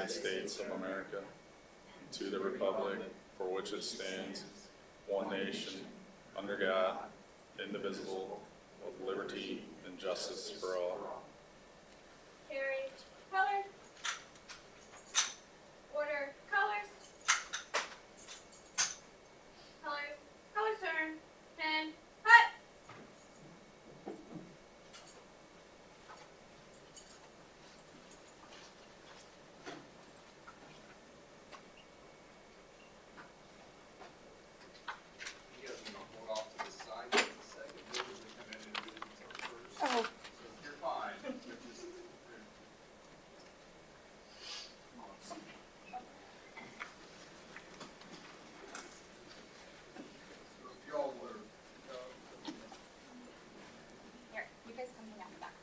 United States of America, and to the republic for which it stands, one nation, under God, indivisible, with liberty and justice for all. Carry. Colors. Order. Colors. Colors. Colors turn. 10. Cut. You guys are gonna hold off to the side just a second. We'll just come in and do it first. Oh. So you're fine. Just- Come on. So if y'all were, Here, you guys come hang out in the back.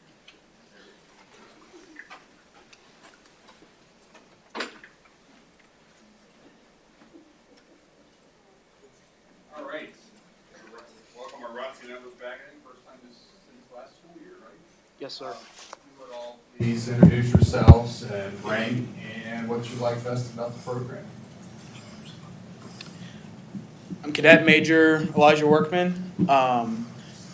all right. Welcome our ROTC members back in. First time since last school year, right? Yes, sir. You would all please introduce yourselves and rank and what you like best about the program. I'm Cadet Major Elijah Workman.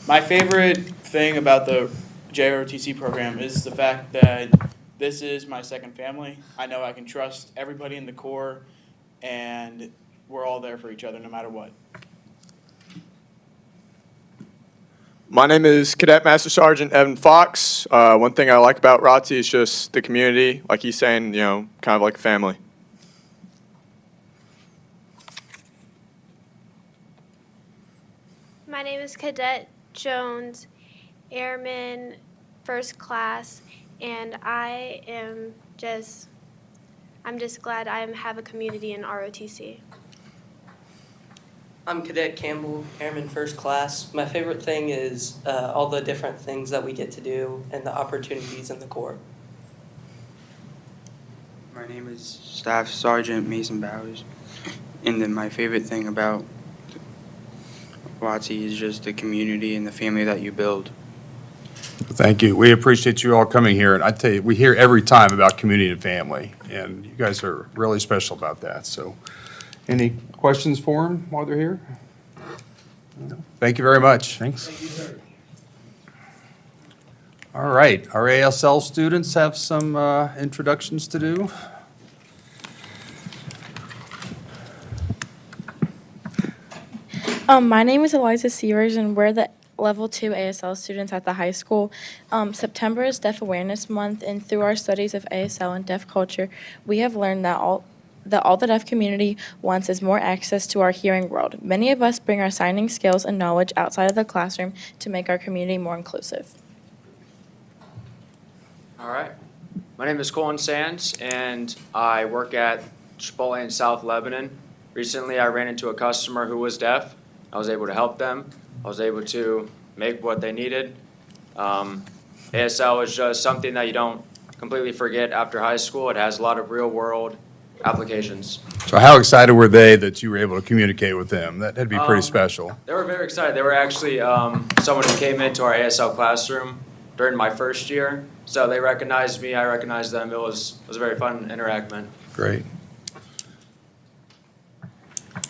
My favorite thing about the JROTC program is the fact that this is my second family. I know I can trust everybody in the Corps, and we're all there for each other no matter what. My name is Cadet Master Sergeant Evan Fox. One thing I like about ROTC is just the community, like he's saying, kind of like a family. My name is Cadet Jones, Airman First Class, and I'm just glad I have a community in ROTC. I'm Cadet Campbell, Airman First Class. My favorite thing is all the different things that we get to do and the opportunities in the Corps. My name is Staff Sergeant Mason Bowers, and then my favorite thing about WOTC is just the community and the family that you build. Thank you. We appreciate you all coming here, and I tell you, we hear every time about community and family, and you guys are really special about that. So, any questions for them while they're here? No. Thank you very much. Thanks. Thank you, sir. All right, our ASL students have some introductions to do. My name is Eliza Severs, and we're the Level 2 ASL students at the high school. September is Deaf Awareness Month, and through our studies of ASL and deaf culture, we have learned that all the deaf community wants is more access to our hearing world. Many of us bring our signing skills and knowledge outside of the classroom to make our community more inclusive. All right. My name is Colin Sands, and I work at Chipotle in South Lebanon. Recently, I ran into a customer who was deaf. I was able to help them. I was able to make what they needed. ASL is just something that you don't completely forget after high school. It has a lot of real-world applications. So how excited were they that you were able to communicate with them? That'd be pretty special. They were very excited. They were actually someone who came into our ASL classroom during my first year. So they recognized me, I recognized them. It was a very fun interaction. Great.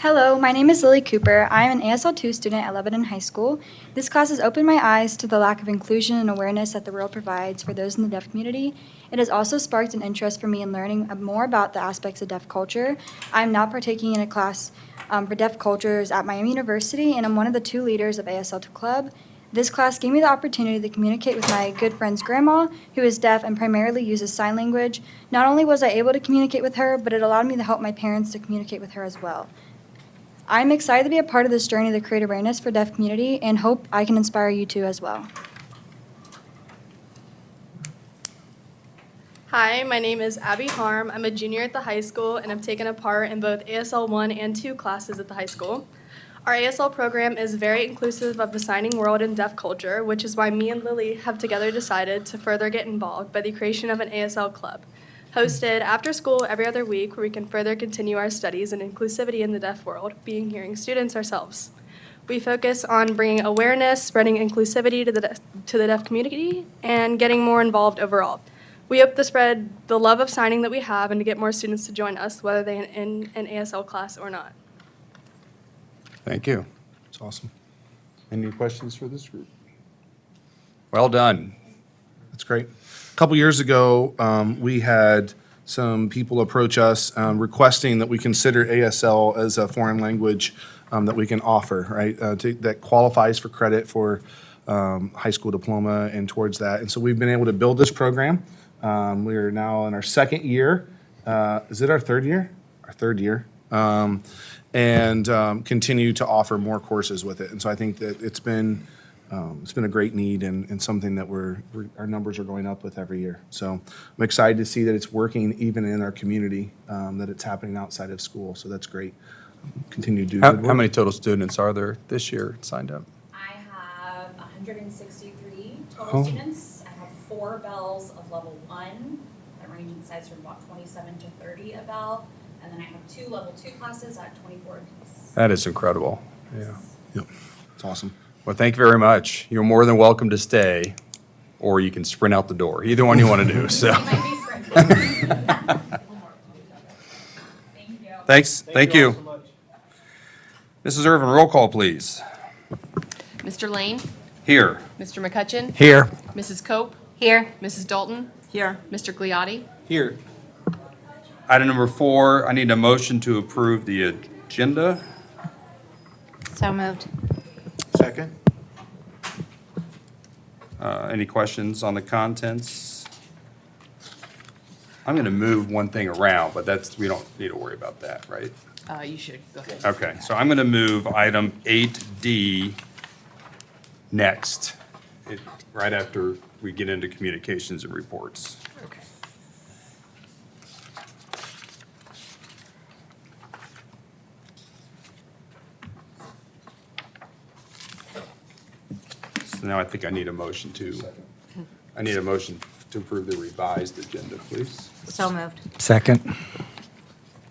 Hello, my name is Lily Cooper. I am an ASL 2 student at Lebanon High School. This class has opened my eyes to the lack of inclusion and awareness that the world provides for those in the deaf community. It has also sparked an interest for me in learning more about the aspects of deaf culture. I am now partaking in a class for deaf cultures at Miami University, and I'm one of the 2 leaders of ASL 2 Club. This class gave me the opportunity to communicate with my good friend's grandma, who is deaf and primarily uses sign language. Not only was I able to communicate with her, but it allowed me to help my parents to communicate with her as well. I'm excited to be a part of this journey to create awareness for deaf community and hope I can inspire you too as well. Hi, my name is Abby Harm. I'm a junior at the high school, and I've taken a part in both ASL 1 and 2 classes at the high school. Our ASL program is very inclusive of the signing world and deaf culture, which is why me and Lily have together decided to further get involved by the creation of an ASL club, hosted after school every other week, where we can further continue our studies in inclusivity in the deaf world, being hearing students ourselves. We focus on bringing awareness, spreading inclusivity to the deaf community, and getting more involved overall. We hope to spread the love of signing that we have and to get more students to join us, whether they're in an ASL class or not. Thank you. That's awesome. Any questions for this group? Well done. That's great. A couple years ago, we had some people approach us requesting that we consider ASL as a foreign language that we can offer, right? That qualifies for credit for high school diploma and towards that. And so we've been able to build this program. We are now in our second year. Is it our third year? Our third year. And continue to offer more courses with it. And so I think that it's been a great need and something that our numbers are going up with every year. So I'm excited to see that it's working even in our community, that it's happening outside of school. So that's great. Continue to do good work. How many total students are there this year signed up? I have 163 total students. I have 4 bells of level 1 that range in size from about 27 to 30 a bell. And then I have 2 level 2 classes at 24 apiece. That is incredible. Yeah. Yep. It's awesome. Well, thank you very much. You're more than welcome to stay, or you can sprint out the door. Either one you want to do. So. It might be sprinting. Thank you. Thanks. Thank you. Mrs. Irvin, roll call, please. Mr. Lane? Here. Mr. McCutcheon? Here. Mrs. Cope? Here. Mrs. Dalton? Here. Mr. Gliotti? Here. Item number 4, I need a motion to approve the agenda. So moved. Second. Any questions on the contents? I'm going to move one thing around, but we don't need to worry about that, right? You should, go ahead. Okay, so I'm going to move item 8D next, right after we get into communications and reports. Okay. So now I think I need a motion to approve the revised agenda, please. So moved. Second.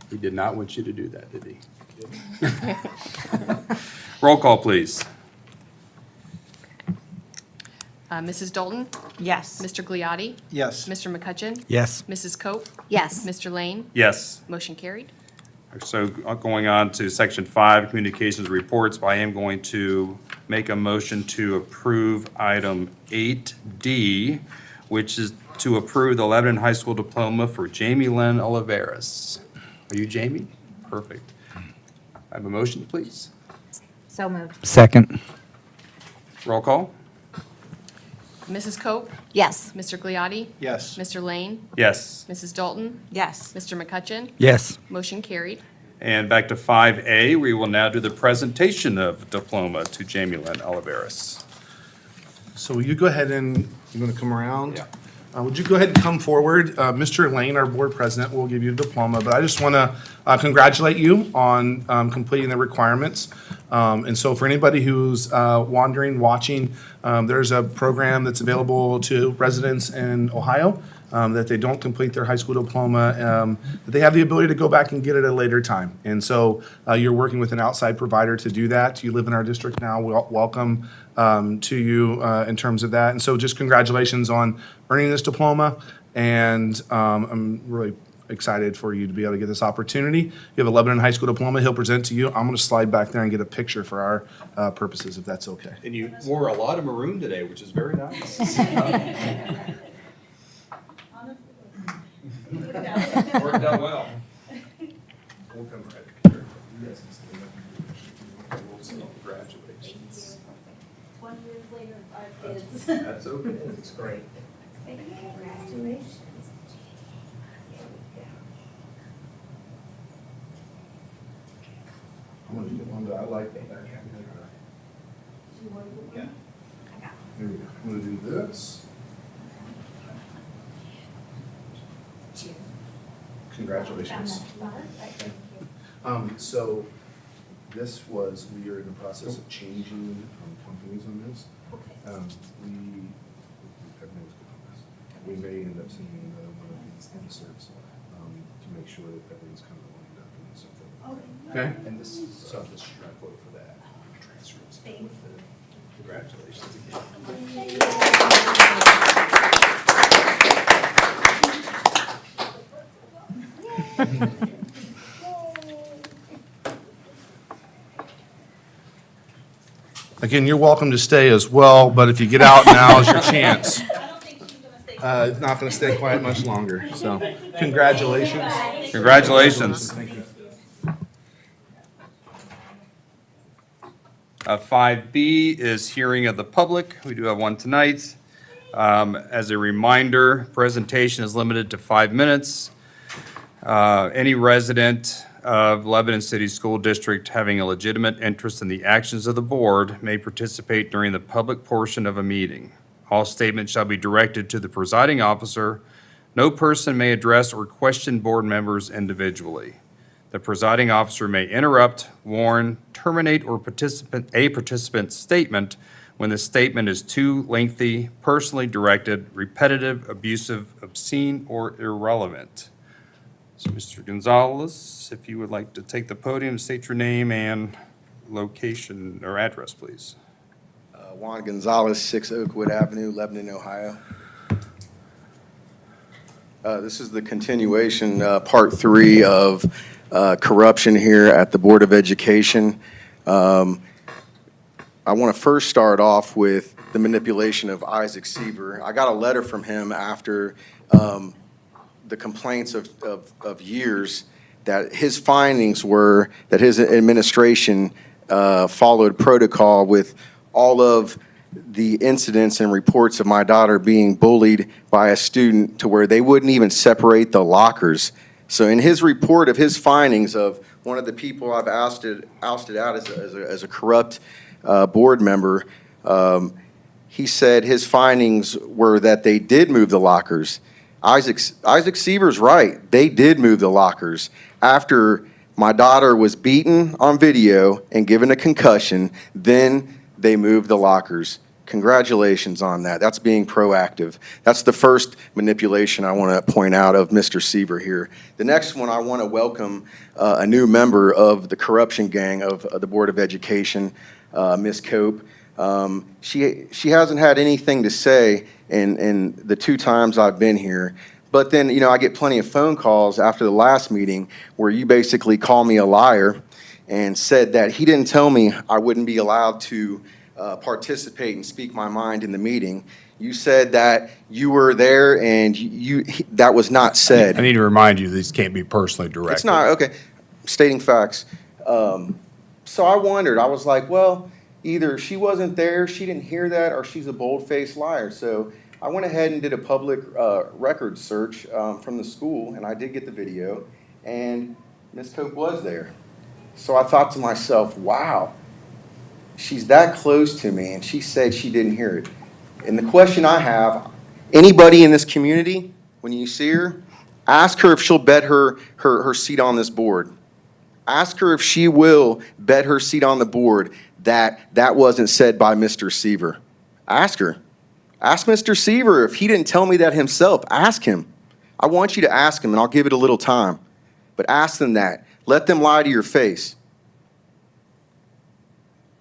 He did not want you to do that, did he? Roll call, please. Mrs. Dalton? Yes. Mr. Gliotti? Yes. Mr. McCutcheon? Yes. Mrs. Cope? Yes. Mr. Lane? Yes. Motion carried. So going on to section 5, communications reports, I am going to make a motion to approve item 8D, which is to approve the Lebanon High School diploma for Jamie Lynn Oliveras. Are you Jamie? Perfect. I have a motion, please. So moved. Second. Roll call? Mrs. Cope? Yes. Mr. Gliotti? Yes. Mr. Lane? Yes. Mrs. Dalton? Yes. Mr. McCutcheon? Yes. Motion carried. And back to 5A, we will now do the presentation of diploma to Jamie Lynn Oliveras. So will you go ahead and, you want to come around? Yeah. Would you go ahead and come forward? Mr. Lane, our board president, will give you a diploma, but I just want to congratulate you on completing the requirements. And so for anybody who's wandering, watching, there's a program that's available to residents in Ohio that they don't complete their high school diploma, that they have the ability to go back and get it at a later time. And so you're working with an outside provider to do that. You live in our district now. Welcome to you in terms of that. And so just congratulations on earning this diploma. And I'm really excited for you to be able to get this opportunity. You have a Lebanon High School diploma he'll present to you. I'm going to slide back there and get a picture for our purposes, if that's okay. And you wore a lot of maroon today, which is very nice. Worked out well. We'll come right here. You guys can stay up here. Congratulations. 20 years later, our kids. That's okay. It's great. Congratulations. I'm going to get one that I like. Yeah. Here we go. I'm going to do this. Congratulations. So this was, we are in the process of changing companies on this. Everything's good on this. We may end up sending another one of these inserts to make sure that everything's kind of lined up and something. Okay. And this should not quote for that. Transcripts. Congratulations again. Again, you're welcome to stay as well, but if you get out now is your chance. It's not going to stay quiet much longer, so congratulations. Congratulations. Thank you. 5B is hearing of the public. We do have one tonight. As a reminder, presentation is limited to 5 minutes. Any resident of Lebanon City School District having a legitimate interest in the actions of the board may participate during the public portion of a meeting. All statements shall be directed to the presiding officer. No person may address or question board members individually. The presiding officer may interrupt, warn, terminate, or a participant's statement when the statement is too lengthy, personally directed, repetitive, abusive, obscene, or irrelevant. So, Mr. Gonzalez, if you would like to take the podium, state your name and location or address, please. Juan Gonzalez, 6 Oakwood Avenue, Lebanon, Ohio. This is the continuation, part 3 of corruption here at the Board of Education. I want to first start off with the manipulation of Isaac Seaver. I got a letter from him after the complaints of years that his findings were that his administration followed protocol with all of the incidents and reports of my daughter being bullied by a student to where they wouldn't even separate the lockers. So in his report of his findings of one of the people I've ousted out as a corrupt board member, he said his findings were that they did move the lockers. Isaac Seaver's right. They did move the lockers. After my daughter was beaten on video and given a concussion, then they moved the lockers. Congratulations on that. That's being proactive. That's the first manipulation I want to point out of Mr. Seaver here. The next one, I want to welcome a new member of the corruption gang of the Board of Education, Ms. Cope. She hasn't had anything to say in the 2 times I've been here. But then, you know, I get plenty of phone calls after the last meeting where you basically call me a liar and said that he didn't tell me I wouldn't be allowed to participate and speak my mind in the meeting. You said that you were there and that was not said. I need to remind you, these can't be personally directed. It's not, okay, stating facts. So I wondered, I was like, well, either she wasn't there, she didn't hear that, or she's a bold-faced liar. So I went ahead and did a public record search from the school, and I did get the video, and Ms. Cope was there. So I thought to myself, wow, she's that close to me, and she said she didn't hear it. And the question I have, anybody in this community, when you see her, ask her if she'll bet her seat on this board. Ask her if she will bet her seat on the board that that wasn't said by Mr. Seaver. Ask her. Ask Mr. Seaver if he didn't tell me that himself. Ask him. I want you to ask him, and I'll give it a little time. But ask them that. Let them lie to your face.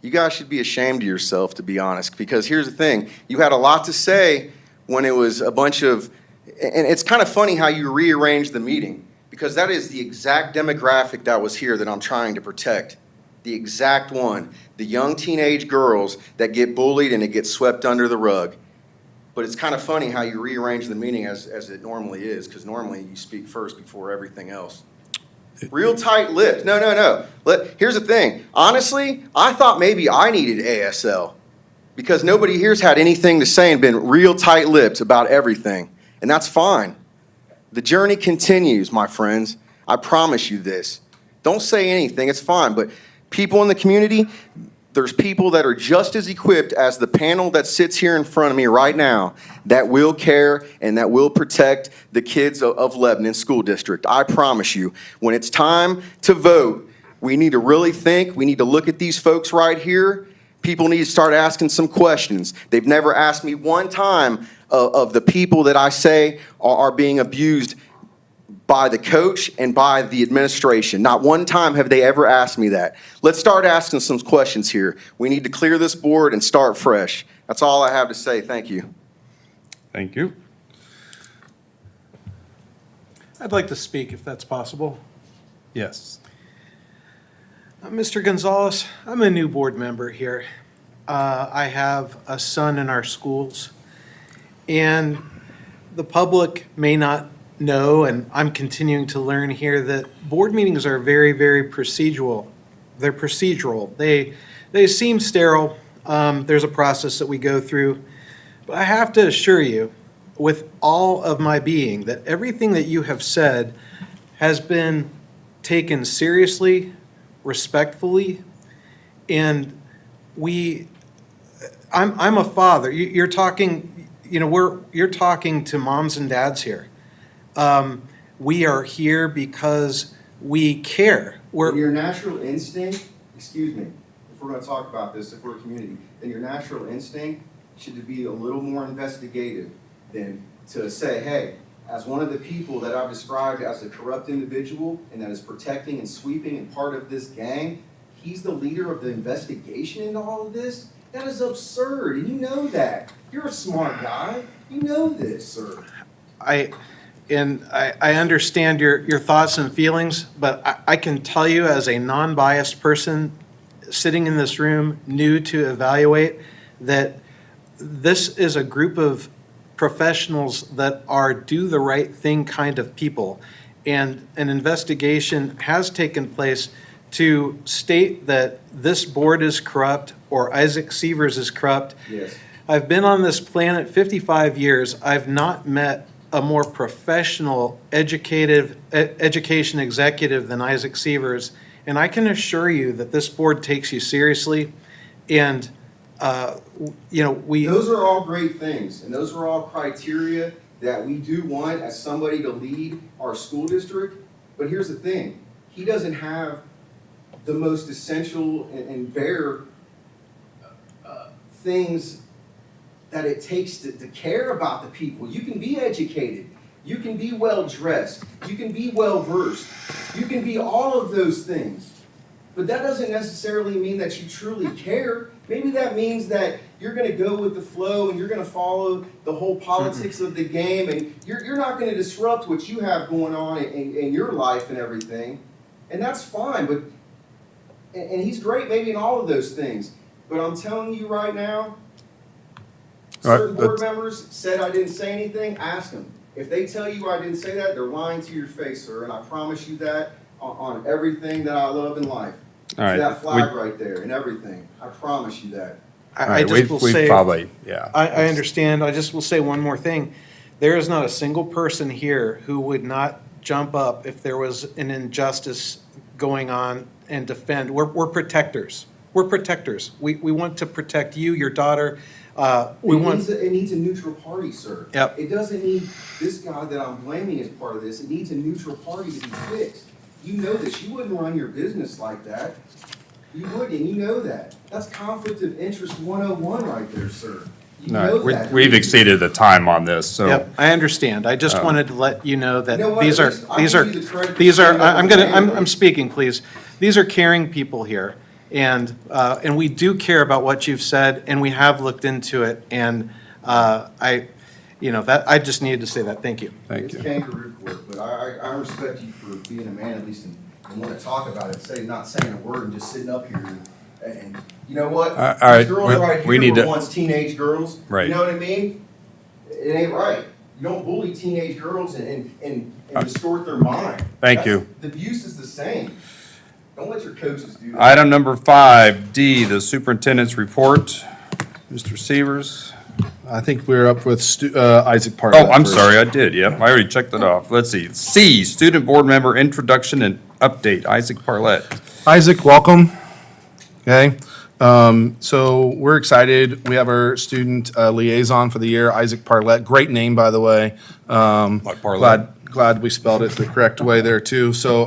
You guys should be ashamed of yourself, to be honest, because here's the thing. You had a lot to say when it was a bunch of, and it's kind of funny how you rearranged the meeting, because that is the exact demographic that was here that I'm trying to protect. The exact one. The young teenage girls that get bullied and it gets swept under the rug. But it's kind of funny how you rearrange the meeting as it normally is, because normally you speak first before everything else. Real tight-lipped. No. Here's the thing. Honestly, I thought maybe I needed ASL because nobody here's had anything to say and been real tight-lipped about everything. And that's fine. The journey continues, my friends. I promise you this. Don't say anything. It's fine. But people in the community, there's people that are just as equipped as the panel that sits here in front of me right now that will care and that will protect the kids of Lebanon School District. I promise you, when it's time to vote, we need to really think. We need to look at these folks right here. People need to start asking some questions. They've never asked me one time of the people that I say are being abused by the coach and by the administration. Not one time have they ever asked me that. Let's start asking some questions here. We need to clear this board and start fresh. That's all I have to say. Thank you. Thank you. I'd like to speak if that's possible. Yes. Mr. Gonzalez, I'm a new board member here. I have a son in our schools, and the public may not know, and I'm continuing to learn here, that board meetings are very, very procedural. They're procedural. They seem sterile. There's a process that we go through. But I have to assure you, with all of my being, that everything that you have said has been taken seriously, respectfully, and I'm a father. You're talking, you're talking to moms and dads here. We are here because we care. And your natural instinct, excuse me, if we're gonna talk about this, if we're a community, then your natural instinct should be a little more investigative than to say, hey, as one of the people that I've described as a corrupt individual and that is protecting and sweeping and part of this gang, he's the leader of the investigation into all of this? That is absurd, and you know that. You're a smart guy. You know this, sir. I understand your thoughts and feelings, but I can tell you as a non-biased person sitting in this room, new to evaluate, that this is a group of professionals that are do the right thing kind of people. And an investigation has taken place to state that this board is corrupt or Isaac Severs is corrupt. Yes. I've been on this planet 55 years. I've not met a more professional, education executive than Isaac Severs. And I can assure you that this board takes you seriously. And, Those are all great things, and those are all criteria that we do want as somebody to lead our school district. But here's the thing, he doesn't have the most essential and bare things that it takes to care about the people. You can be educated, you can be well-dressed, you can be well-versed, you can be all of those things. But that doesn't necessarily mean that you truly care. Maybe that means that you're going to go with the flow and you're going to follow the whole politics of the game, and you're not going to disrupt what you have going on in your life and everything. And that's fine, but and he's great maybe in all of those things. But I'm telling you right now, certain board members said I didn't say anything. Ask them. If they tell you I didn't say that, they're lying to your face, sir. And I promise you that on everything that I love in life. All right. That flag right there and everything. I promise you that. I just will say, I understand. I just will say one more thing. There is not a single person here who would not jump up if there was an injustice going on and defend. We're protectors. We're protectors. We want to protect you, your daughter. It needs a neutral party, sir. Yep. It doesn't need this guy that I'm blaming as part of this. It needs a neutral party to be fixed. You know this. You wouldn't run your business like that. You wouldn't, and you know that. That's conflict of interest 101 right there, sir. You know that. We've exceeded the time on this, so. Yep, I understand. I just wanted to let you know that You know what? I'm speaking, please. These are caring people here, and we do care about what you've said, and we have looked into it, and I just needed to say that. Thank you. It's kangaroo court, but I respect you for being a man at least and want to talk about it, not saying a word and just sitting up here and you know what? All right, These girls right we here need were to- once teenage girls. Right. You know what I mean? It ain't right. You don't bully teenage girls and distort their mind. Thank you. The abuse is the same. Don't let your coaches do that. Item number 5D, the superintendent's report. Mr. Severs. I think we're up with Isaac Park. Oh, I'm sorry, I did, yep, I already checked that off. Let's see. C, student board member introduction and update, Isaac Parlett. Isaac, welcome. Okay, so we're excited. We have our student liaison for the year, Isaac Parlett. Great name, by the way. Glad we spelled it the correct way there too. So,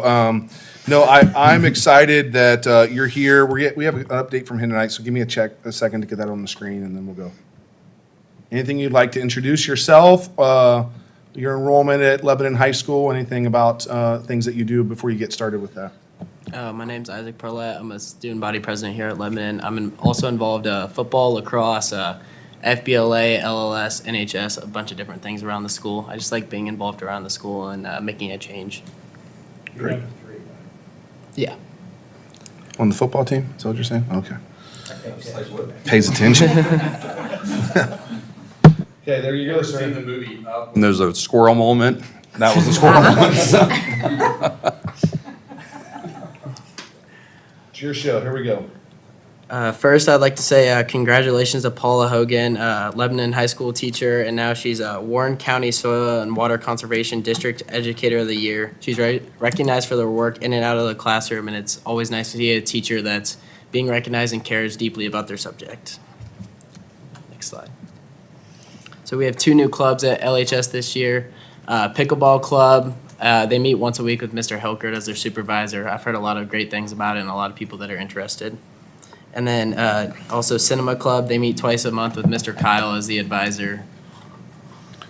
no, I'm excited that you're here. We have an update from him tonight, so give me a second to get that on the screen, and then we'll go. Anything you'd like to introduce yourself, your enrollment at Lebanon High School, anything about things that you do before you get started with that? My name's Isaac Parlett. I'm a student body president here at Lebanon. I'm also involved football, lacrosse, FBLA, LLS, NHS, a bunch of different things around the school. I just like being involved around the school and making a change. Great. Yeah. On the football team, is that what you're saying? Okay. Pays attention. Okay, there you go, sir. Seen the movie Up? And there's a squirrel moment. That was a squirrel moment. It's your show. Here we go. First, I'd like to say congratulations to Paula Hogan, Lebanon High School teacher, and now she's Warren County Soil and Water Conservation District Educator of the Year. She's recognized for their work in and out of the classroom, and it's always nice to see a teacher that's being recognized and cares deeply about their subject. Next slide. So we have 2 new clubs at LHS this year. Pickleball Club, they meet once a week with Mr. Hilkert as their supervisor. I've heard a lot of great things about it and a lot of people that are interested. And then also Cinema Club, they meet twice a month with Mr. Kyle as the advisor.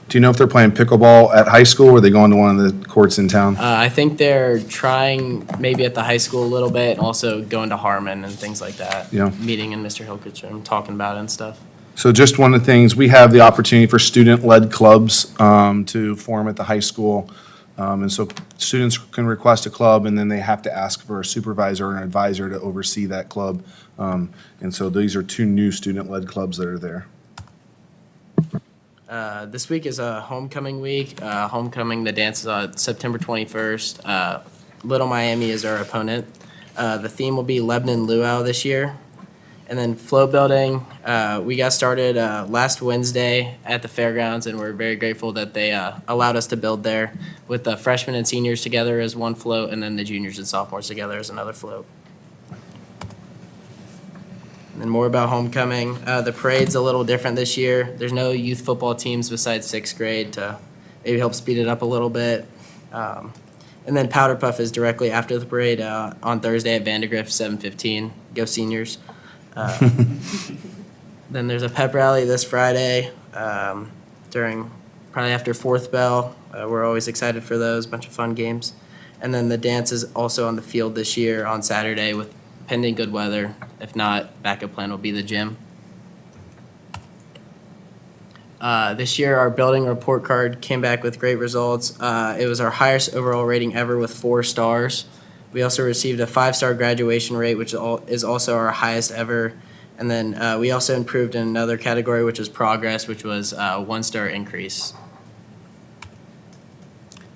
Do you know if they're playing pickleball at high school or are they going to one of the courts in town? I think they're trying maybe at the high school a little bit, and also going to Harmon and things like that. Yeah. Meeting in Mr. Hilkert's room, talking about it and stuff. So just one of the things, we have the opportunity for student-led clubs to form at the high school. And so students can request a club, and then they have to ask for a supervisor or an advisor to oversee that club. And so these are 2 new student-led clubs that are there. This week is a homecoming week. Homecoming, the dance is on September 21st. Little Miami is our opponent. The theme will be Lebanon Luau this year. And then flow building, we got started last Wednesday at the fairgrounds, and we're very grateful that they allowed us to build there with the freshmen and seniors together as one float, and then the juniors and sophomores together as another float. And more about homecoming. The parade's a little different this year. There's no youth football teams besides 6th grade to maybe help speed it up a little bit. And then Powder Puff is directly after the parade on Thursday at Vandegrift, 7:15. Go seniors. Then there's a pep rally this Friday during probably after 4th bell. We're always excited for those, bunch of fun games. And then the dance is also on the field this year on Saturday with pending good weather. If not, backup plan will be the gym. This year, our building report card came back with great results. It was our highest overall rating ever with 4 stars. We also received a 5-star graduation rate, which is also our highest ever. And then we also improved in another category, which was progress, which was a 1-star increase.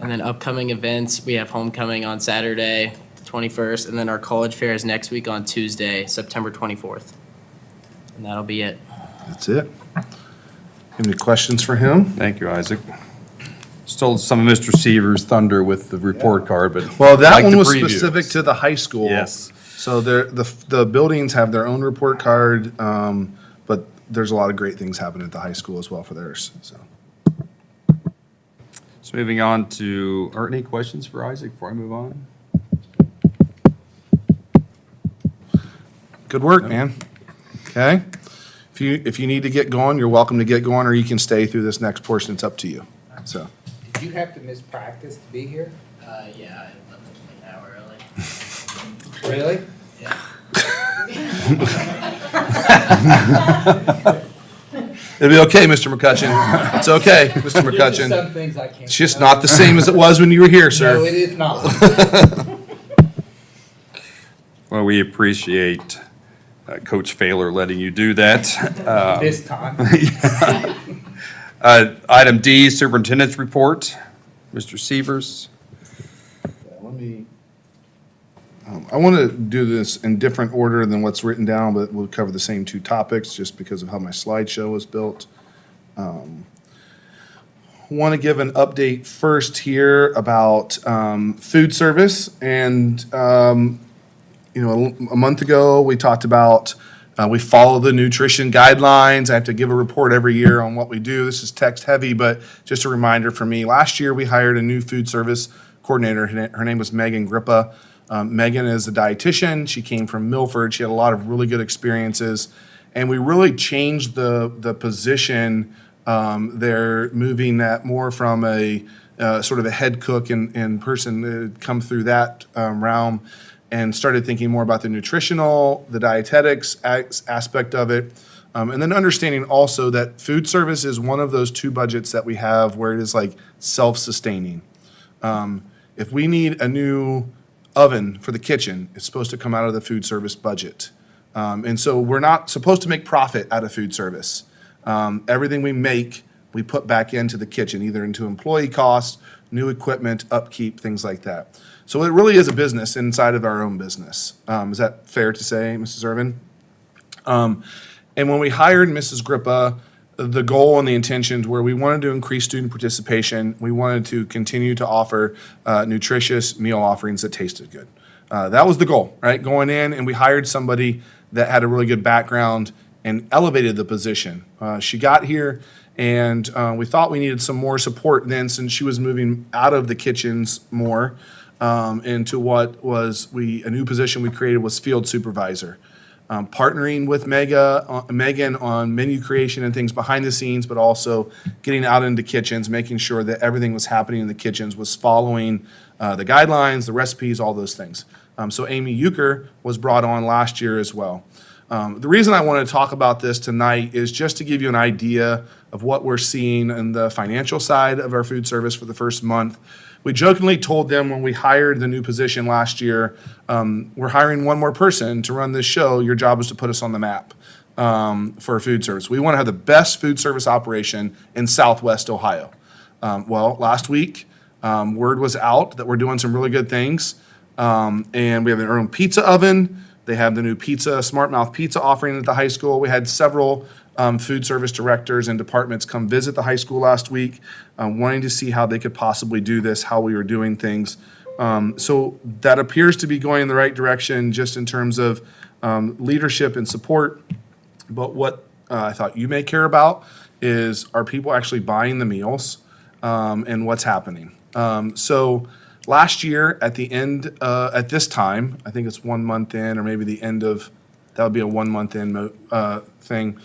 And then upcoming events, we have homecoming on Saturday, 21st, and then our college fair is next week on Tuesday, September 24th. And that'll be it. That's it. Any questions for him? Thank you, Isaac. Stole some of Mr. Seaver's thunder with the report card, but Well, that like one the was preview. specific to the high school. Yes. So the buildings have their own report card, but there's a lot of great things happening at the high school as well for theirs, so. So moving on to, are any questions for Isaac before I move on? Good work, man. Okay? If you need to get going, you're welcome to get going, or you can stay through this next portion. It's up to you, so. Did you have to miss practice to be here? Yeah, I left like an hour early. Really? Yeah. It'll be okay, Mr. McCutcheon. It's okay, Mr. There's just McCutcheon. some things I can't. It's just not the same as it was when you were here, sir. No, it is not. Well, we appreciate Coach Phaler letting you do that. This time. Item D, Superintendent's Report. Mr. Sievers. Let me, I want to do this in different order than what's written down, but we'll cover the same 2 topics just because of how my slideshow was built. Want to give an update first here about food service. And, you know, a month ago, we talked about we follow the nutrition guidelines. I have to give a report every year on what we do. This is text heavy, but just a reminder for me. Last year, we hired a new food service coordinator. Her name was Megan Grippa. Megan is a dietitian. She came from Milford. She had a lot of really good experiences. And we really changed the position there, moving that more from a sort of a head cook and person to come through that realm, and started thinking more about the nutritional, the dietetics aspect of it. And then understanding also that food service is one of those two budgets that we have where it is like self-sustaining. If we need a new oven for the kitchen, it's supposed to come out of the food service budget. And so we're not supposed to make profit out of food service. Everything we make, we put back into the kitchen, either into employee costs, new equipment, upkeep, things like that. So it really is a business inside of our own business. Is that fair to say, Mrs. Irvin? And when we hired Mrs. Grippa, the goal and the intentions were we wanted to increase student participation. We wanted to continue to offer nutritious meal offerings that tasted good. That was the goal, right? Going in, and we hired somebody that had a really good background and elevated the position. She got here, and we thought we needed some more support then, since she was moving out of the kitchens more into what was a new position we created was field supervisor. Partnering with Megan on menu creation and things behind the scenes, but also getting out into kitchens, making sure that everything was happening in the kitchens was following the guidelines, the recipes, all those things. So Amy Euchre was brought on last year as well. The reason I want to talk about this tonight is just to give you an idea of what we're seeing in the financial side of our food service for the first month. We jokingly told them when we hired the new position last year, we're hiring one more person to run this show. Your job is to put us on the map for food service. We want to have the best food service operation in Southwest Ohio. Well, last week, word was out that we're doing some really good things. And we have our own pizza oven. They have the new Smart Mouth pizza offering at the high school. We had several food service directors and departments come visit the high school last week, wanting to see how they could possibly do this, how we were doing things. So that appears to be going in the right direction just in terms of leadership and support. But what I thought you may care about is, are people actually buying the meals and what's happening? So last year at the end, at this time, I think it's 1 month in, or maybe the end of, that would be a 1 month in thing.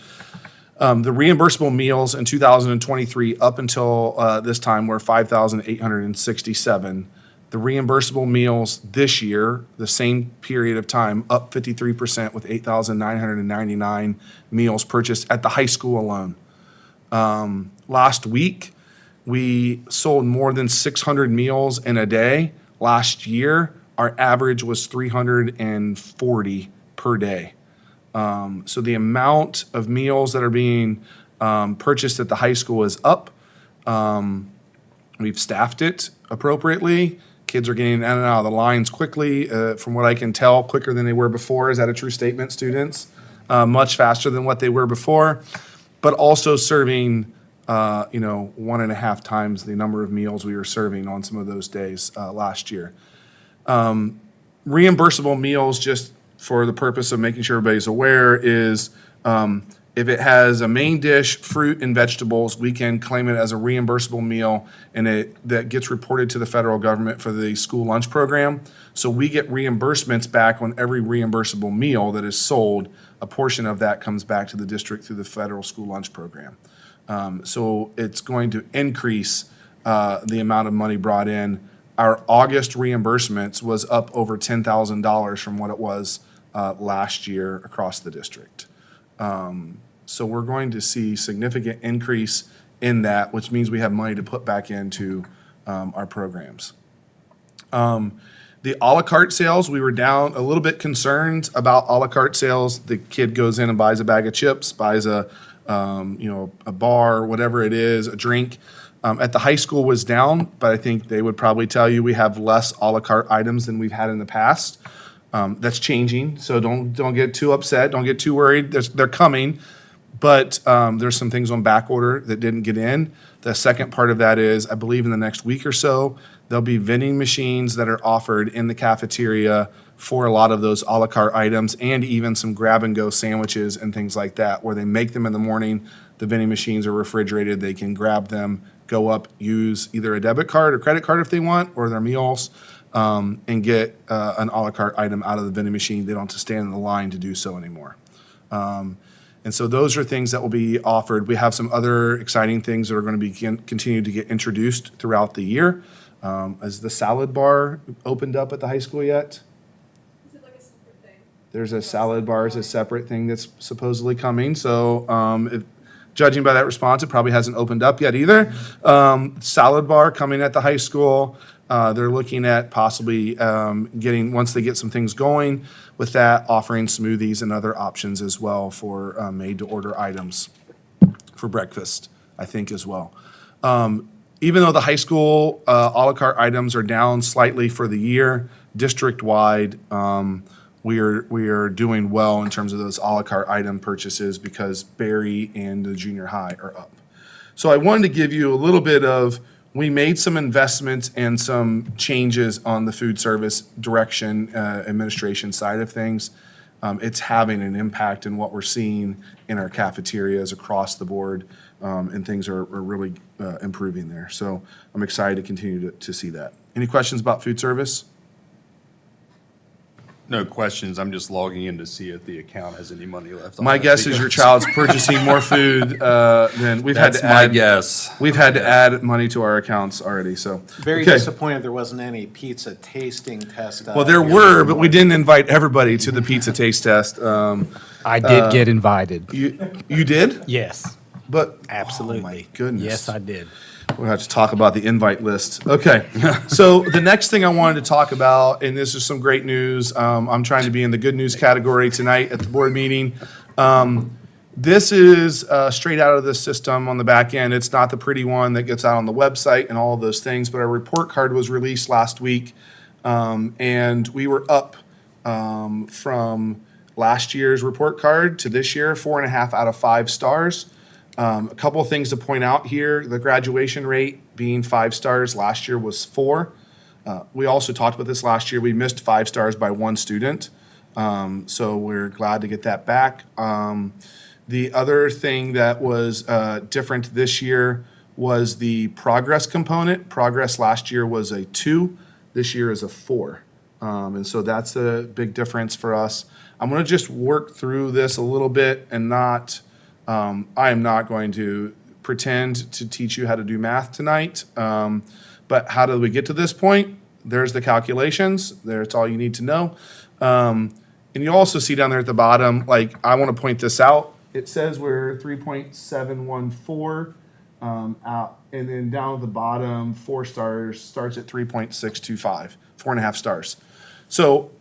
The reimbursable meals in 2023 up until this time were 5,867. The reimbursable meals this year, the same period of time, up 53% with 8,999 meals purchased at the high school alone. Last week, we sold more than 600 meals in a day. Last year, our average was 340 per day. So the amount of meals that are being purchased at the high school is up. We've staffed it appropriately. Kids are getting in and out of the lines quickly, from what I can tell, quicker than they were before. Is that a true statement, students? Much faster than what they were before, but also serving 1.5 times the number of meals we were serving on some of those days last year. Reimbursable meals, just for the purpose of making sure everybody's aware, is if it has a main dish, fruit, and vegetables, we can claim it as a reimbursable meal, and that gets reported to the federal government for the school lunch program. So we get reimbursements back on every reimbursable meal that is sold. A portion of that comes back to the district through the federal school lunch program. So it's going to increase the amount of money brought in. Our August reimbursements was up over $10,000 from what it was last year across the district. So we're going to see significant increase in that, which means we have money to put back into our programs. The a la carte sales, we were down a little bit concerned about a la carte sales. The kid goes in and buys a bag of chips, buys a bar, whatever it is, a drink. At the high school was down, but I think they would probably tell you we have less a la carte items than we've had in the past. That's changing, so don't get too upset, don't get too worried. They're coming, but there's some things on back order that didn't get in. The second part of that is, I believe in the next week or so, there'll be vending machines that are offered in the cafeteria for a lot of those a la carte items, and even some grab-and-go sandwiches and things like that, where they make them in the morning. The vending machines are refrigerated. They can grab them, go up, use either a debit card or credit card if they want, or their meals, and get an a la carte item out of the vending machine. They don't have to stand in the line to do so anymore. And so those are things that will be offered. We have some other exciting things that are going to be continue to get introduced throughout the year. Has the salad bar opened up at the high school yet? There's a salad bar as a separate thing that's supposedly coming. So judging by that response, it probably hasn't opened up yet either. Salad bar coming at the high school. They're looking at possibly getting, once they get some things going with that, offering smoothies and other options as well for made-to-order items for breakfast, I think, as well. Even though the high school a la carte items are down slightly for the year, district-wide, we are doing well in terms of those a la carte item purchases because Berry and the junior high are up. So I wanted to give you a little bit of, we made some investments and some changes on the food service direction administration side of things. It's having an impact in what we're seeing in our cafeterias across the board, and things are really improving there. So I'm excited to continue to see that. Any questions about food service? No questions. I'm just logging in to see if the account has any money left. My guess is your child's purchasing more food than we've had That's to my add. guess. We've had to add money to our accounts already, so. Very Okay. disappointed there wasn't any pizza tasting test. Well, there were, but we didn't invite everybody to the pizza taste test. I did get invited. You did? Yes. But, Absolutely. oh my goodness. Yes, I did. We'll have to talk about the invite list. Okay, so the next thing I wanted to talk about, and this is some great news, I'm trying to be in the good news category tonight at the board meeting. This is straight out of the system on the back end. It's not the pretty one that gets out on the website and all of those things, but our report card was released last week, and we were up from last year's report card to this year, 4.5 out of 5 stars. A couple of things to point out here, the graduation rate being 5 stars last year was 4. We also talked about this last year. We missed 5 stars by 1 student. So we're glad to get that back. The other thing that was different this year was the progress component. Progress last year was a 2. This year is a 4. And so that's a big difference for us. I'm going to just work through this a little bit and not... I am not going to pretend to teach you how to do math tonight, but how did we get to this point? There's the calculations. That's all you need to know. And you also see down there at the bottom, like, I want to point this out. It says we're 3.714 out, and then down at the bottom, 4 stars starts at 3.625, 4.5 stars. So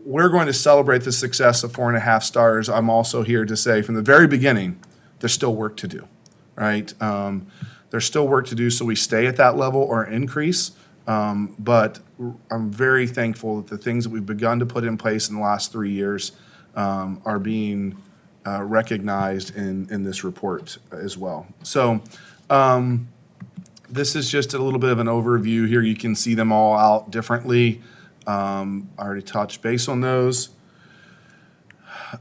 we're going to celebrate the success of 4.5 stars. I'm also here to say from the very beginning, there's still work to do, right? There's still work to do so we stay at that level or increase. But I'm very thankful that the things that we've begun to put in place in the last 3 years are being recognized in this report as well. So this is just a little bit of an overview here. You can see them all out differently. I already touched base on those.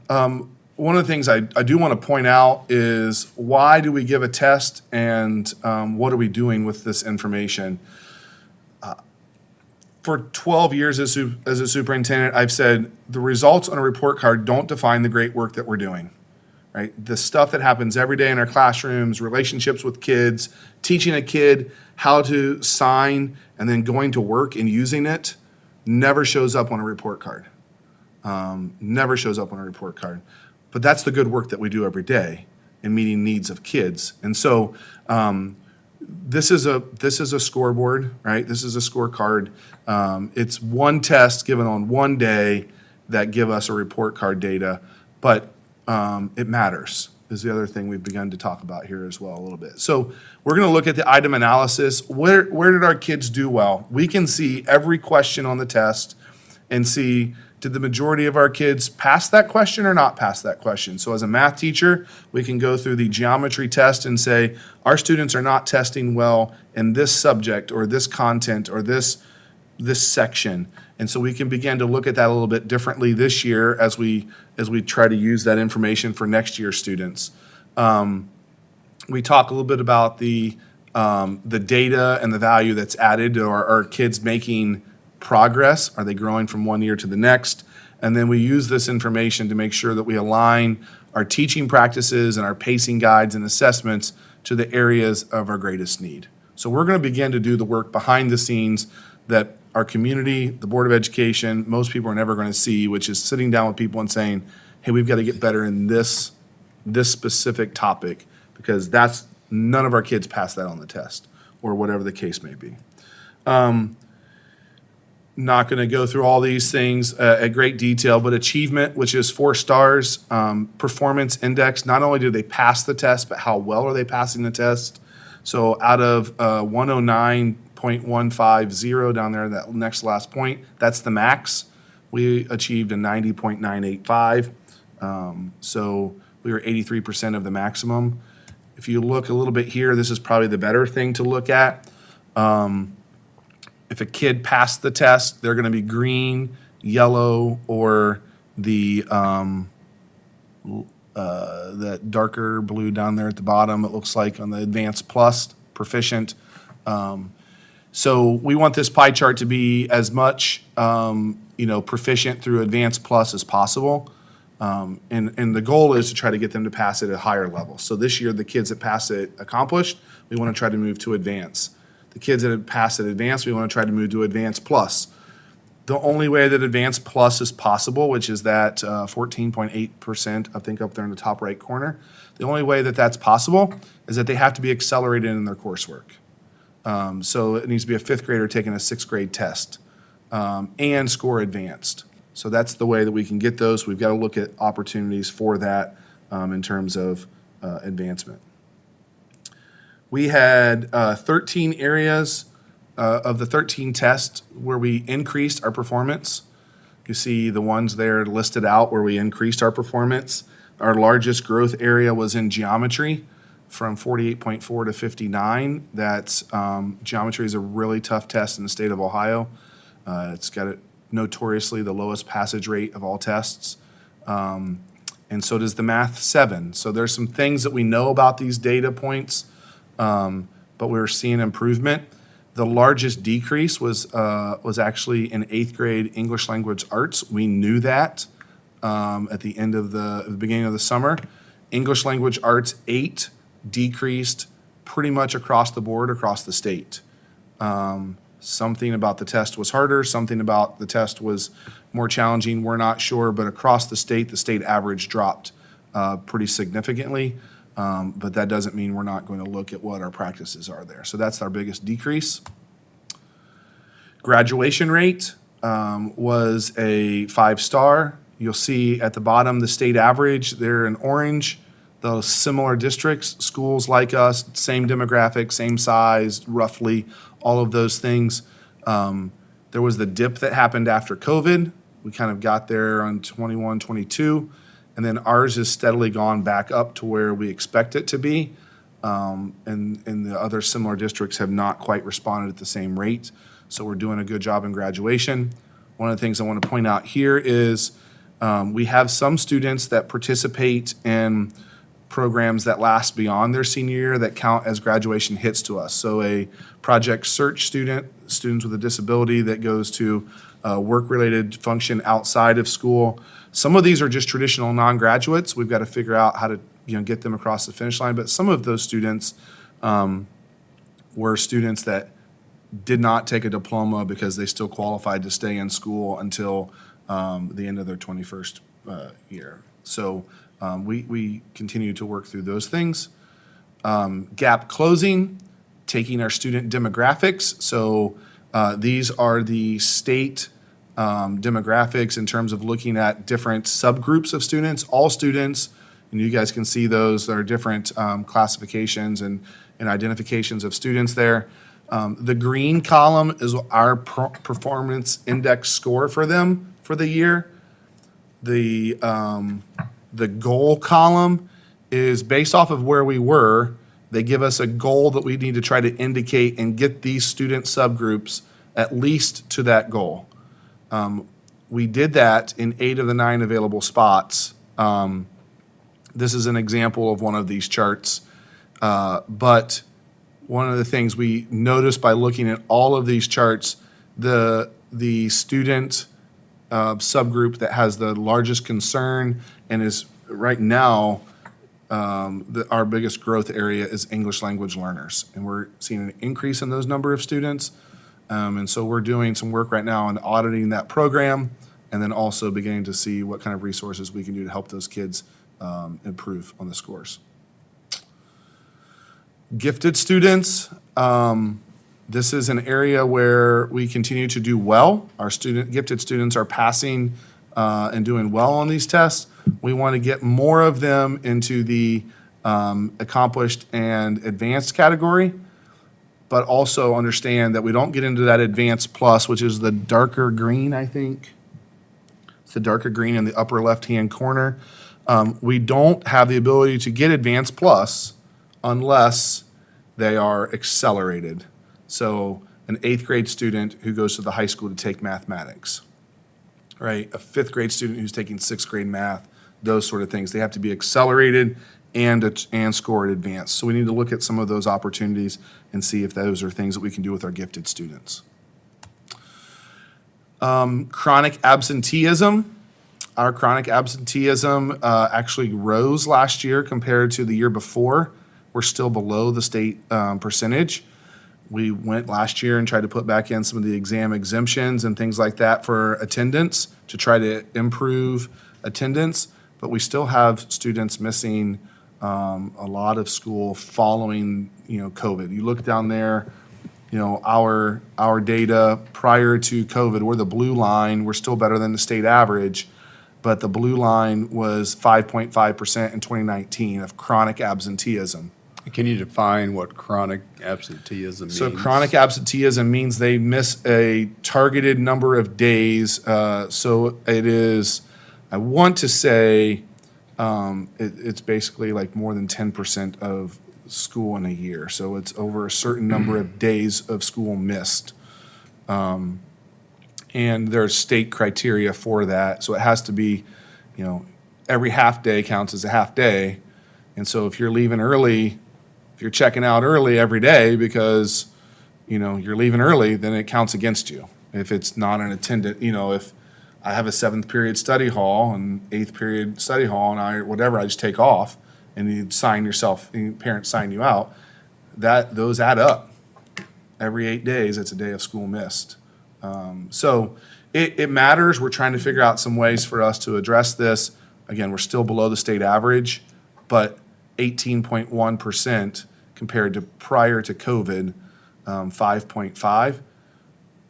One of the things I do want to point out is why do we give a test and what are we doing with this information? For 12 years as a superintendent, I've said the results on a report card don't define the great work that we're doing. Right? The stuff that happens every day in our classrooms, relationships with kids, teaching a kid how to sign and then going to work and using it, never shows up on a report card. Never shows up on a report card. But that's the good work that we do every day in meeting needs of kids. And so this is a scoreboard, right? This is a scorecard. It's one test given on one day that give us a report card data, but it matters is the other thing we've begun to talk about here as well a little bit. So we're going to look at the item analysis. Where did our kids do well? We can see every question on the test and see, did the majority of our kids pass that question or not pass that question? So as a math teacher, we can go through the geometry test and say, our students are not testing well in this subject or this content or this section. And so we can begin to look at that a little bit differently this year as we try to use that information for next year's students. We talk a little bit about the data and the value that's added to our kids making progress. Are they growing from one year to the next? And then we use this information to make sure that we align our teaching practices and our pacing guides and assessments to the areas of our greatest need. So we're going to begin to do the work behind the scenes that our community, the Board of Education, most people are never going to see, which is sitting down with people and saying, hey, we've got to get better in this specific topic, because none of our kids pass that on the test, or whatever the case may be. Not going to go through all these things at great detail, but achievement, which is 4 stars, performance index, not only do they pass the test, but how well are they passing the test? So out of 109.150 down there, that next last point, that's the max. We achieved a 90.985. So we were 83% of the maximum. If you look a little bit here, this is probably the better thing to look at. If a kid passed the test, they're going to be green, yellow, or the that darker blue down there at the bottom, it looks like, on the advanced plus, proficient. So we want this pie chart to be as much proficient through advanced plus as possible. And the goal is to try to get them to pass it at a higher level. So this year, the kids that pass it accomplished, we want to try to move to advanced. The kids that have passed at advanced, we want to try to move to advanced plus. The only way that advanced plus is possible, which is that 14.8%, I think up there in the top right corner, the only way that that's possible is that they have to be accelerated in their coursework. So it needs to be a 5th grader taking a 6th grade test and score advanced. So that's the way that we can get those. We've got to look at opportunities for that in terms of advancement. We had 13 areas of the 13 tests where we increased our performance. You see the ones there listed out where we increased our performance. Our largest growth area was in geometry, from 48.4 to 59. That's geometry is a really tough test in the state of Ohio. It's got notoriously the lowest passage rate of all tests. And so does the math 7. So there's some things that we know about these data points, but we're seeing improvement. The largest decrease was actually in 8th grade English language arts. We knew that at the end of the beginning of the summer. English language arts 8 decreased pretty much across the board, across the state. Something about the test was harder, something about the test was more challenging, we're not sure, but across the state average dropped pretty significantly. But that doesn't mean we're not going to look at what our practices are there. So that's our biggest decrease. Graduation rate was a 5-star. You'll see at the bottom the state average. They're in orange. Those similar districts, schools like us, same demographic, same size, roughly, all of those things. There was the dip that happened after COVID. We kind of got there on 21, 22. And then ours has steadily gone back up to where we expect it to be. And the other similar districts have not quite responded at the same rate. So we're doing a good job in graduation. One of the things I want to point out here is we have some students that participate in programs that last beyond their senior year that count as graduation hits to us. So a project search students with a disability that goes to work-related function outside of school. Some of these are just traditional non-graduates. We've got to figure out how to get them across the finish line. But some of those students were students that did not take a diploma because they still qualified to stay in school until the end of their 21st year. So we continue to work through those things. Gap closing, taking our student demographics. So these are the state demographics in terms of looking at different subgroups of students, all students, and you guys can see those. There are different classifications and identifications of students there. The green column is our performance index score for them for the year. The goal column is based off of where we were. They give us a goal that we need to try to indicate and get these student subgroups at least to that goal. We did that in 8 of the 9 available spots. This is an example of one of these charts. But one of the things we noticed by looking at all of these charts, the student subgroup that has the largest concern and is right now our biggest growth area is English language learners. And we're seeing an increase in those number of students. And so we're doing some work right now on auditing that program and then also beginning to see what kind of resources we can do to help those kids improve on the scores. Gifted students, this is an area where we continue to do well. Our gifted students are passing and doing well on these tests. We want to get more of them into the accomplished and advanced category, but also understand that we don't get into that advanced plus, which is the darker green, I think. It's the darker green in the upper left-hand corner. We don't have the ability to get advanced plus unless they are accelerated. So an 8th grade student who goes to the high school to take mathematics, right? A 5th grade student who's taking 6th grade math, those sort of things. They have to be accelerated and score at advanced. So we need to look at some of those opportunities and see if those are things that we can do with our gifted students. Chronic absenteeism. Our chronic absenteeism actually rose last year compared to the year before. We're still below the state percentage. We went last year and tried to put back in some of the exam exemptions and things like that for attendance to try to improve attendance, but we still have students missing a lot of school following, COVID. You look down there, our data prior to COVID, we're the blue line, we're still better than the state average, but the blue line was 5.5% in 2019 of chronic absenteeism. Can you define what chronic absenteeism means? So chronic absenteeism means they miss a targeted number of days. So it is, I want to say, it's basically like more than 10% of school in a year. So it's over a certain number of days of school missed. And there's state criteria for that. So it has to be, every half day counts as a half day. And so if you're leaving early, if you're checking out early every day because, you're leaving early, then it counts against you. If it's not an attendant, if I have a 7th period study hall and 8th period study hall and I just take off and you sign yourself, and parents sign you out, those add up. Every 8 days, it's a day of school missed. So it matters. We're trying to figure out some ways for us to address this. Again, we're still below the state average, but 18.1% compared to prior to COVID, 5.5.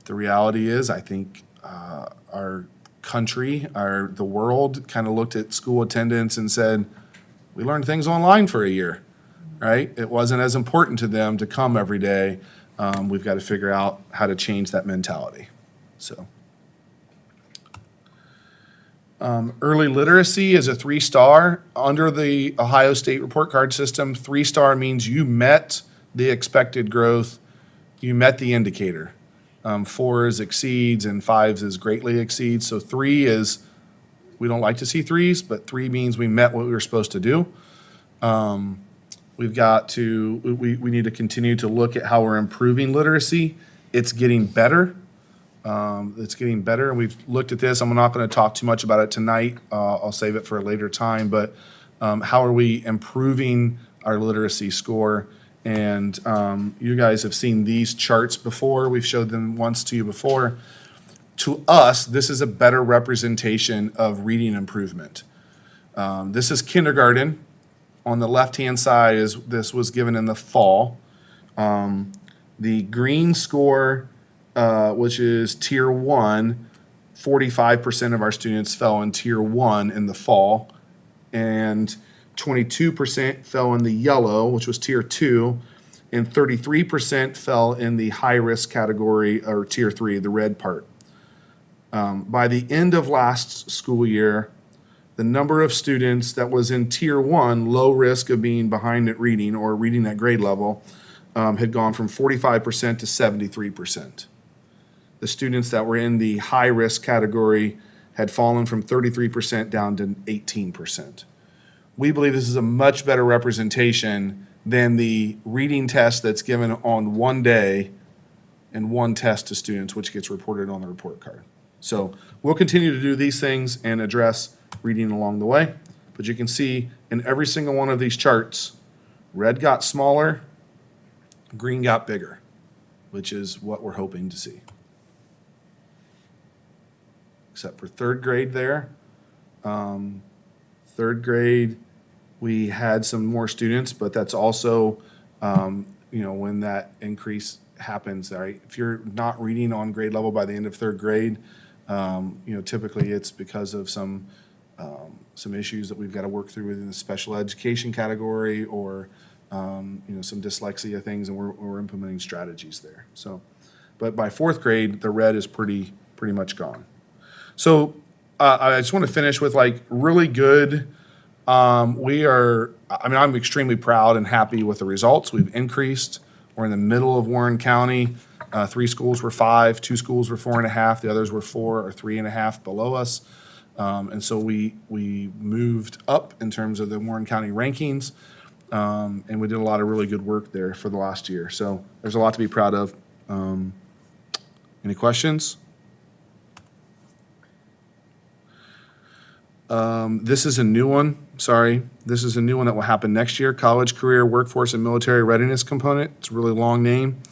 The reality is, I think our country, the world kind of looked at school attendance and said, we learned things online for a year, right? It wasn't as important to them to come every day. We've got to figure out how to change that mentality. So, early literacy is a 3-star. Under the Ohio State report card system, 3-star means you met the expected growth, you met the indicator. 4 is exceeds and 5 is greatly exceeds. So 3 is, we don't like to see 3s, but 3 means we met what we were supposed to do. We've got to, we need to continue to look at how we're improving literacy. It's getting better. And we've looked at this. I'm not going to talk too much about it tonight. I'll save it for a later time. But how are we improving our literacy score? And you guys have seen these charts before. We've showed them once to you before. To us, this is a better representation of reading improvement. This is kindergarten. On the left-hand side, this was given in the fall. The green score, which is Tier 1, 45% of our students fell in Tier 1 in the fall, and 22% fell in the yellow, which was Tier 2, and 33% fell in the high-risk category, or Tier 3, the red part. By the end of last school year, the number of students that was in Tier 1, low risk of being behind at reading or reading at grade level, had gone from 45% to 73%. The students that were in the high-risk category had fallen from 33% down to 18%. We believe this is a much better representation than the reading test that's given on one day and one test to students, which gets reported on the report card. So we'll continue to do these things and address reading along the way. But you can see in every single one of these charts, red got smaller, green got bigger. which is what we're hoping to see. Except for third grade there. Third grade, we had some more students, but that's also, when that increase happens, right? If you're not reading on grade level by the end of third grade, typically it's because of some issues that we've got to work through within the special education category or, some dyslexia things, and we're implementing strategies there. So, but by fourth grade, the red is pretty much gone. So I just want to finish with really good. I'm extremely proud and happy with the results. We've increased. We're in the middle of Warren County. 3 schools were 5, 2 schools were 4.5, the others were 4 or 3.5 below us. And so we moved up in terms of the Warren County rankings, and we did a lot of really good work there for the last year. So there's a lot to be proud of. Any questions? This is a new one. Sorry. This is a new one that will happen next year. College, career, workforce, and military readiness component. It's a really long name.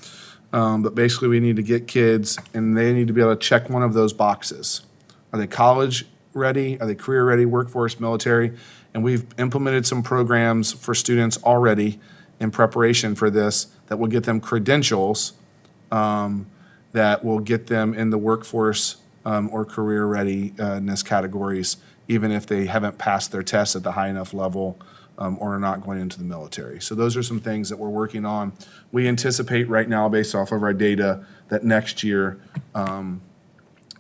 But basically we need to get kids, and they need to be able to check one of those boxes. Are they college ready? Are they career ready, workforce, military? And we've implemented some programs for students already in preparation for this that will get them credentials that will get them in the workforce or career readiness categories, even if they haven't passed their tests at the high enough level or are not going into the military. So those are some things that we're working on. We anticipate right now, based off of our data, that next year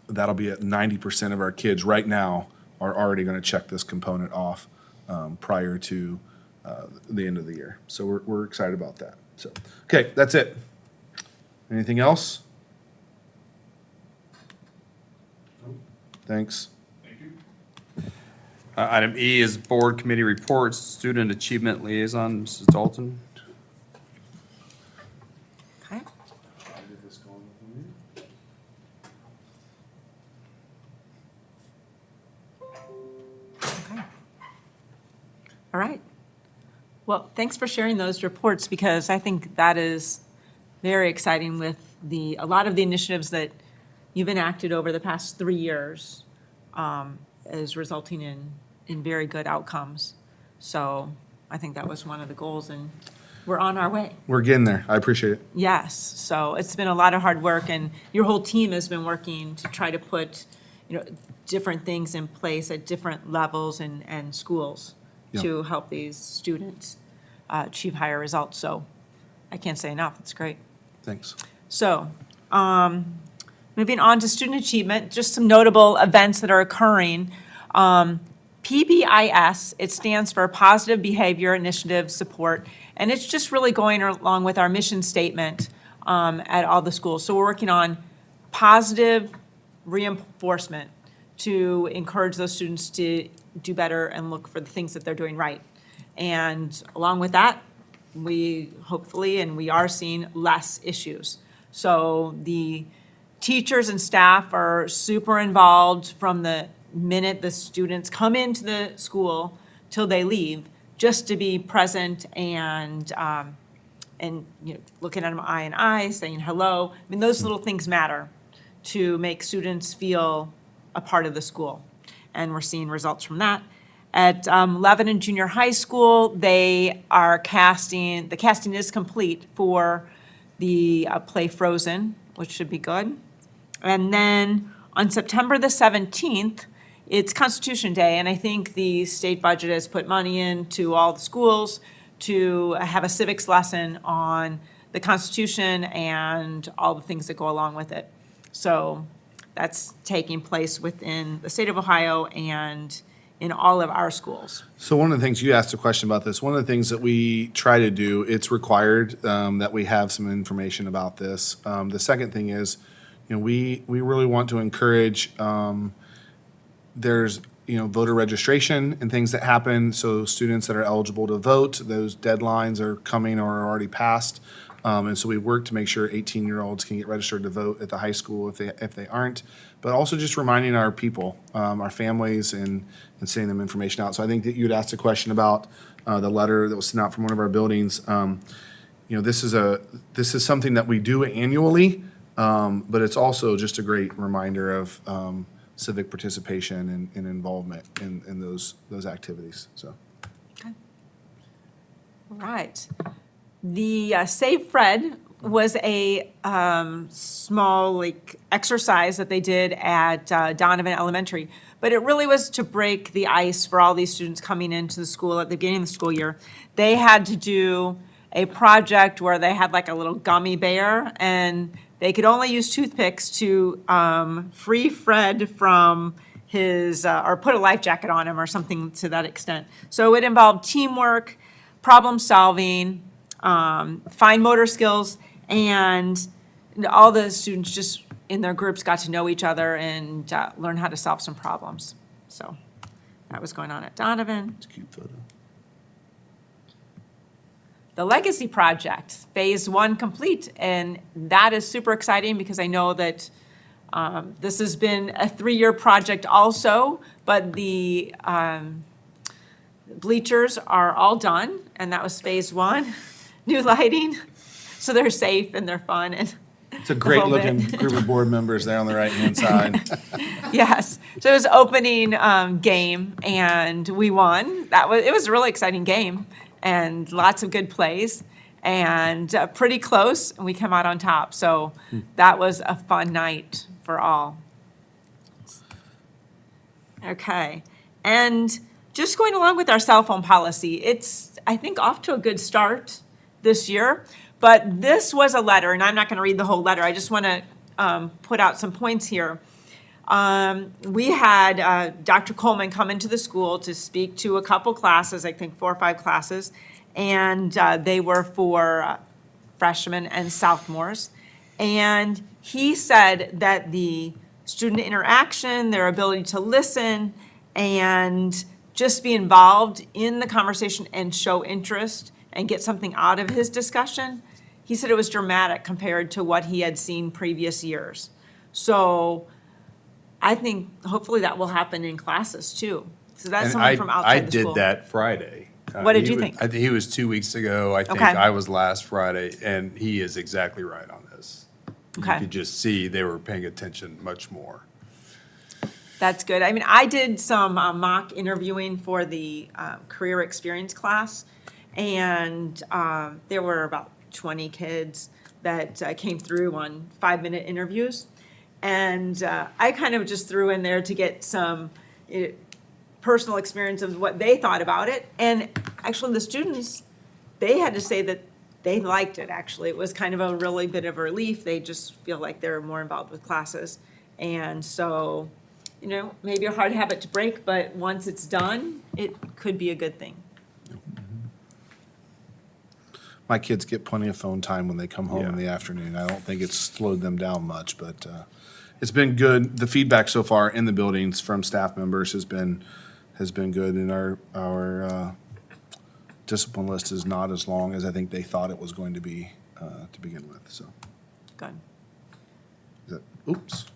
that'll be at 90% of our kids right now are already going to check this component off prior to the end of the year. So we're excited about that. So, okay, that's it. Anything else? Thanks. Item E is board committee reports, student achievement liaison, Mrs. Dalton. Okay. Okay. All right. Well, thanks for sharing those reports, because I think that is very exciting with a lot of the initiatives that you've enacted over the past 3 years is resulting in very good outcomes. So I think that was one of the goals, and we're on our way. We're getting there. I appreciate it. Yes. So it's been a lot of hard work, and your whole team has been working to try to put, different things in place at different levels and schools to help these students achieve higher results. So I can't say enough. It's great. Thanks. So, moving on to student achievement, just some notable events that are occurring. PBIS, it stands for Positive Behavior Initiative Support, and it's just really going along with our mission statement at all the schools. So we're working on positive reinforcement to encourage those students to do better and look for the things that they're doing right. And along with that, we hopefully, and we are seeing less issues. So the teachers and staff are super involved from the minute the students come into the school till they leave, just to be present and looking at them eye in eye, saying hello. I mean, those little things matter to make students feel a part of the school, and we're seeing results from that. At Lebanon Junior High School, they are casting. The casting is complete for the play Frozen, which should be good. And then on September the 17th, it's Constitution Day, and I think the state budget has put money into all the schools to have a civics lesson on the Constitution and all the things that go along with it. So that's taking place within the state of Ohio and in all of our schools. So one of the things, you asked a question about this, one of the things that we try to do, it's required that we have some information about this. The second thing is, we really want to encourage, there's, voter registration and things that happen. So students that are eligible to vote, those deadlines are coming or are already passed. And so we work to make sure 18-year-olds can get registered to vote at the high school if they aren't. But also just reminding our people, our families, and sending them information out. So I think that you'd asked a question about the letter that was sent out from one of our buildings. this is something that we do annually, but it's also just a great reminder of civic participation and involvement in those activities. So. All right. The Save Fred was a small exercise that they did at Donovan Elementary, but it really was to break the ice for all these students coming into the school at the beginning of the school year. They had to do a project where they had like a little gummy bear, and they could only use toothpicks to free Fred from his, or put a life jacket on him or something to that extent. So it involved teamwork, problem solving, fine motor skills, and all the students just in their groups got to know each other and learn how to solve some problems. So that was going on at Donovan. It's a cute photo. The Legacy Project, Phase 1 complete, and that is super exciting because I know that this has been a 3-year project also, but the bleachers are all done, and that was Phase 1. New lighting, so they're safe and they're fun. And it's a great looking group of board members there on the right-hand side. Yes, so it was opening game, and we won. It was a really exciting game, and lots of good plays, and pretty close, and we came out on top. So that was a fun night for all. Okay, and just going along with our cell phone policy, it's, I think, off to a good start this year, but this was a letter, and I'm not going to read the whole letter. I just want to put out some points here. We had Dr. Coleman come into the school to speak to a couple classes, I think 4 or 5 classes, and they were for freshmen and sophomores. And he said that the student interaction, their ability to listen, and just be involved in the conversation and show interest and get something out of his discussion, he said it was dramatic compared to what he had seen previous years. So I think hopefully that will happen in classes too. So that's someone from outside the school. I did that Friday. What did you think? I think he was 2 weeks ago. I think Okay. I was last Friday, and he is exactly right on this. Okay. You could just see they were paying attention much more. That's good. I mean, I did some mock interviewing for the career experience class, and there were about 20 kids that came through on 5-minute interviews. And I kind of just threw in there to get some personal experience of what they thought about it. And actually the students, they had to say that they liked it, actually. It was kind of a really bit of a relief. They just feel like they're more involved with classes. And so, maybe a hard habit to break, but once it's done, it could be a good thing. My kids get plenty of phone time when they come home in the afternoon. I don't think it's slowed them down much, but it's been good. The feedback so far in the buildings from staff members has been good, and our discipline list is not as long as I think they thought it was going to be to begin with. So Good. Oops.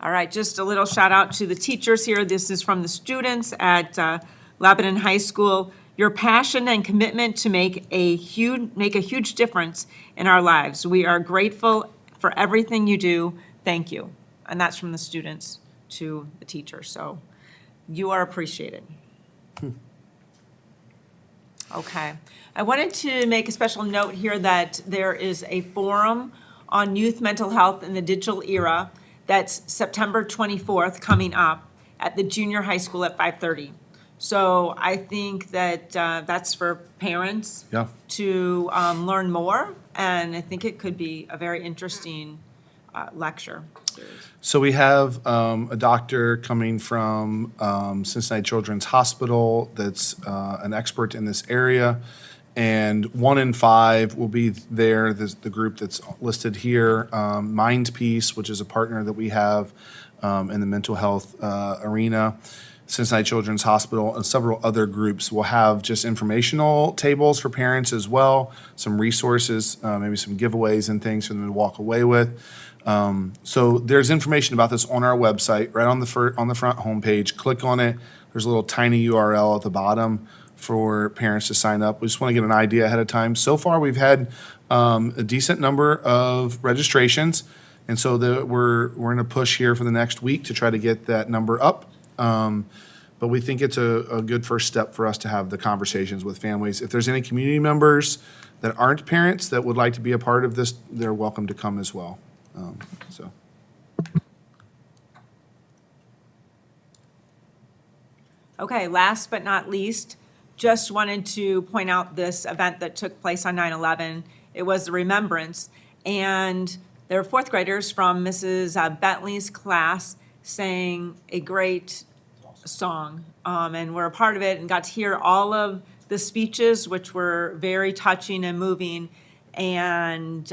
All right, just a little shout out to the teachers here. This is from the students at Lebanon High School. Your passion and commitment to make a huge difference in our lives. We are grateful for everything you do. Thank you. And that's from the students to the teachers. So you are appreciated. Okay. I wanted to make a special note here that there is a forum on youth mental health in the digital era that's September 24th coming up at the junior high school at 5:30. So I think that that's for parents to learn more, and I think it could be a very interesting lecture series. So we have a doctor coming from Cincinnati Children's Hospital that's an expert in this area, and 1 in 5 will be there. The group that's listed here, Mind Peace, which is a partner that we have in the mental health arena, Cincinnati Children's Hospital, and several other groups will have just informational tables for parents as well, some resources, maybe some giveaways and things for them to walk away with. So there's information about this on our website, right on the front homepage. Click on it. There's a little tiny URL at the bottom for parents to sign up. We just want to get an idea ahead of time. So far, we've had a decent number of registrations, and so we're in a push here for the next week to try to get that number up. But we think it's a good first step for us to have the conversations with families. If there's any community members that aren't parents that would like to be a part of this, they're welcome to come as well. So. Okay, last but not least, just wanted to point out this event that took place on 9/11. It was the Remembrance, and there were fourth graders from Mrs. Bentley's class sang a great song, and we're a part of it and got to hear all of the speeches, which were very touching and moving. And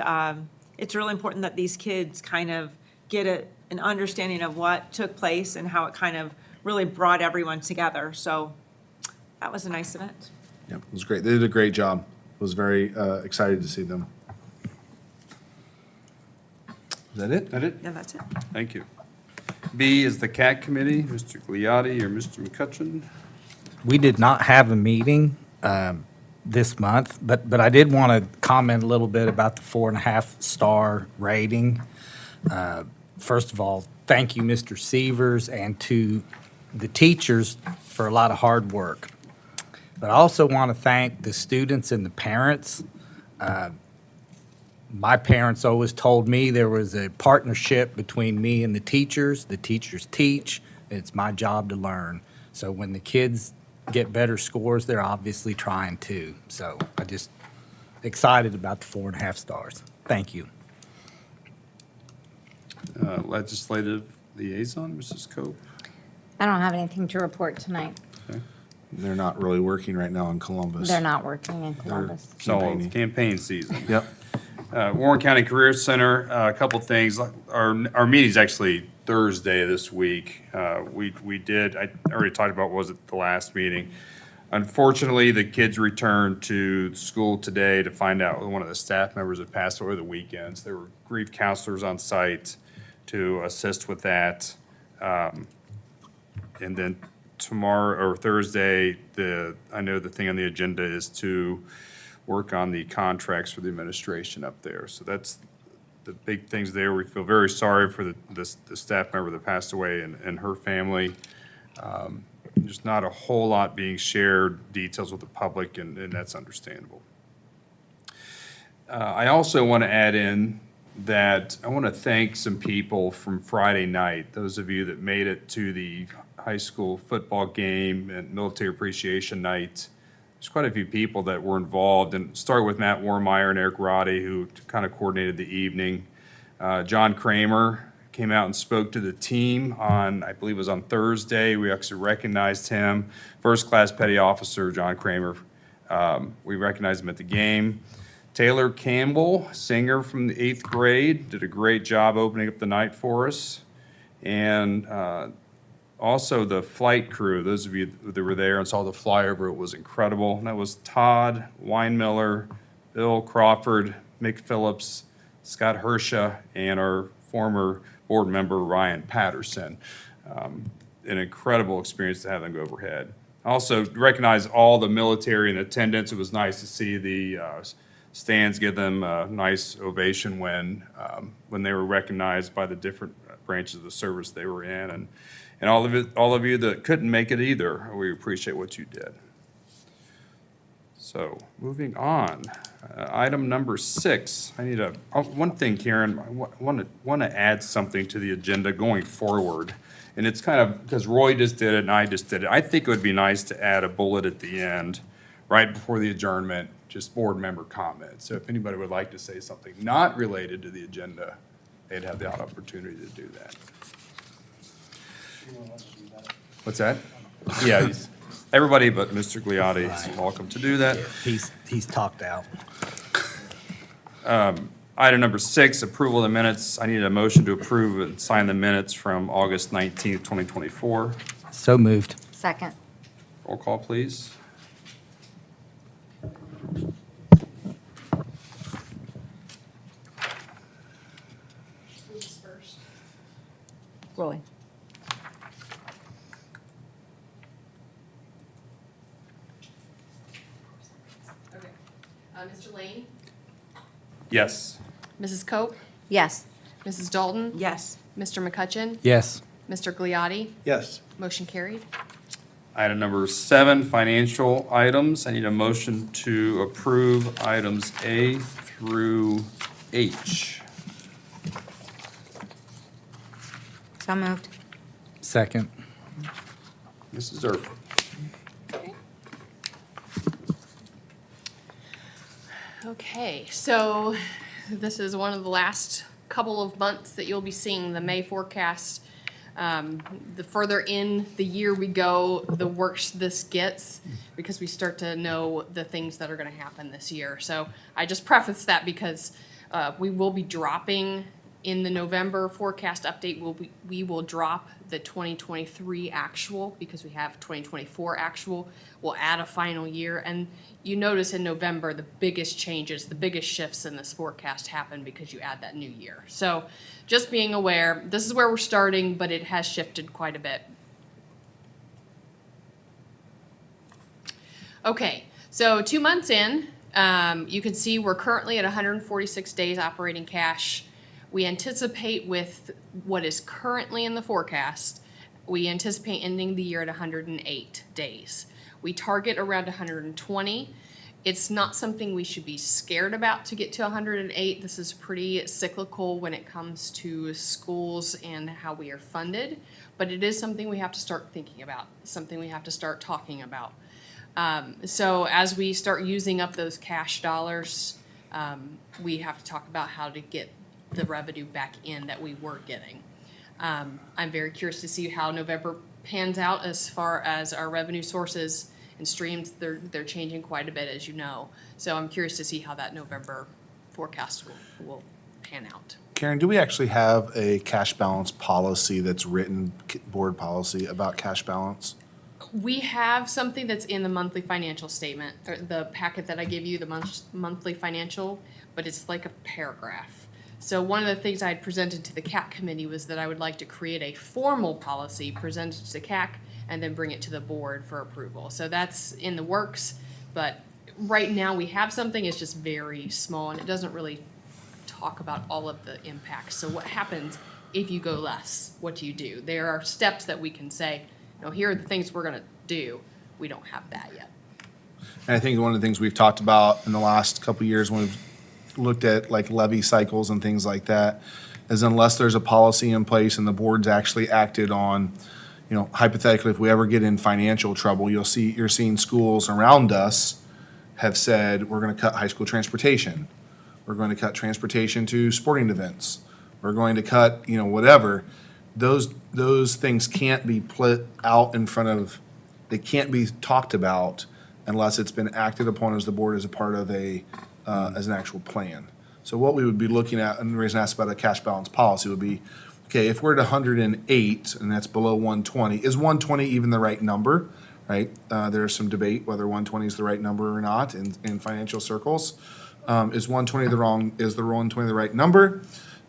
it's really important that these kids kind of get an understanding of what took place and how it kind of really brought everyone together. So that was a nice event. Yeah, it was great. They did a great job. I was very excited to see them. Is that it? Yeah, that's it. Thank you. B is the CAT Committee, Mr. Gliotti or Mr. McCutcheon. We did not have a meeting this month, but I did want to comment a little bit about the 4.5-star rating. First of all, thank you, Mr. Sievers, and to the teachers for a lot of hard work. But I also want to thank the students and the parents. My parents always told me there was a partnership between me and the teachers. The teachers teach, and it's my job to learn. So when the kids get better scores, they're obviously trying to. So I just excited about the 4.5 stars. Thank you. Legislative Liaison, Mrs. Cope. I don't have anything to report tonight. They're not really working right now in Columbus. They're not working in Columbus. It's all campaign season. Yep. Warren County Career Center, a couple things. Our meeting's actually Thursday this week. I already talked about what was at the last meeting. Unfortunately, the kids returned to school today to find out one of the staff members had passed away the weekends. There were grief counselors on site to assist with that. And then tomorrow or Thursday, I know the thing on the agenda is to work on the contracts for the administration up there. So that's the big things there. We feel very sorry for the staff member that passed away and her family. There's not a whole lot being shared, details with the public, and that's understandable. I also want to add in that I want to thank some people from Friday night, those of you that made it to the high school football game and military appreciation night. There's quite a few people that were involved, and start with Matt Warmeyer and Eric Roddy, who kind of coordinated the evening. John Kramer came out and spoke to the team on, I believe it was on Thursday. We actually recognized him. First class petty officer, John Kramer. We recognized him at the game. Taylor Campbell, singer from the 8th grade, did a great job opening up the night for us. And also the flight crew, those of you that were there and saw the flyover, it was incredible. And that was Todd Weinmiller, Bill Crawford, Mick Phillips, Scott Hersha, and our former board member, Ryan Patterson. An incredible experience to have them go overhead. Also recognize all the military in attendance. It was nice to see the stands give them a nice ovation when they were recognized by the different branches of the service they were in. And all of you that couldn't make it either, we appreciate what you did. So moving on, item number 6. I need one thing, Karen. I want to add something to the agenda going forward, and it's kind of because Roy just did it and I just did it. I think it would be nice to add a bullet at the end, right before the adjournment, just board member comments. So if anybody would like to say something not related to the agenda, they'd have the opportunity to do that. What's that? Yeah, everybody but Mr. Gliotti is welcome to do that. He's talked out. Item number 6, approval of the minutes. I need a motion to approve and sign the minutes from August 19th, 2024. So moved. Second. Roll call, please. Roy. Mr. Lane, Yes. Mrs. Cope, Yes. Mrs. Dalton, Yes. Mr. McCutcheon, Yes. Mr. Gliotti, Yes. motion carried. Item number 7, financial items. I need a motion to approve items A through H. So moved. Second. Mrs. Zerfel. Okay, so this is one of the last couple of months that you'll be seeing the May forecast. The further in the year we go, the worse this gets because we start to know the things that are going to happen this year. So I just preface that because we will be dropping in the November forecast update. We will drop the 2023 actual because we have 2024 actual. We'll add a final year, and you notice in November the biggest changes, the biggest shifts in this forecast happen because you add that new year. So just being aware, this is where we're starting, but it has shifted quite a bit. Okay, so 2 months in, you can see we're currently at 146 days operating cash. We anticipate with what is currently in the forecast, we anticipate ending the year at 108 days. We target around 120. It's not something we should be scared about to get to 108. This is pretty cyclical when it comes to schools and how we are funded, but it is something we have to start thinking about, something we have to start talking about. So as we start using up those cash dollars, we have to talk about how to get the revenue back in that we were getting. I'm very curious to see how November pans out as far as our revenue sources and streams. They're changing quite a bit, as you know. So I'm curious to see how that November forecast will pan out. Karen, do we actually have a cash balance policy that's written, board policy about cash balance? We have something that's in the monthly financial statement, or the packet that I give you, the monthly financial, but it's like a paragraph. So one of the things I had presented to the CAC committee was that I would like to create a formal policy, present it to CAC, and then bring it to the board for approval. So that's in the works, but right now we have something, it's just very small, and it doesn't really talk about all of the impacts. So what happens if you go less? What do you do? There are steps that we can say, you know, here are the things we're gonna do. We don't have that yet. And I think one of the things we've talked about in the last couple of years when we've looked at like levy cycles and things like that is unless there's a policy in place and the board's actually acted on, you know, hypothetically, if we ever get in financial trouble, you're seeing schools around us have said, we're going to cut high school transportation. We're going to cut transportation to sporting events. We're going to cut, you know, whatever. Those things can't be put out in front of, they can't be talked about unless it's been acted upon as the board as a part of as an actual plan. So what we would be looking at, and the reason I asked about a cash balance policy would be, okay, if we're at 108 and that's below 120, is 120 even the right number, right? There's some debate whether 120 is the right number or not in financial circles. Is 120 the right number?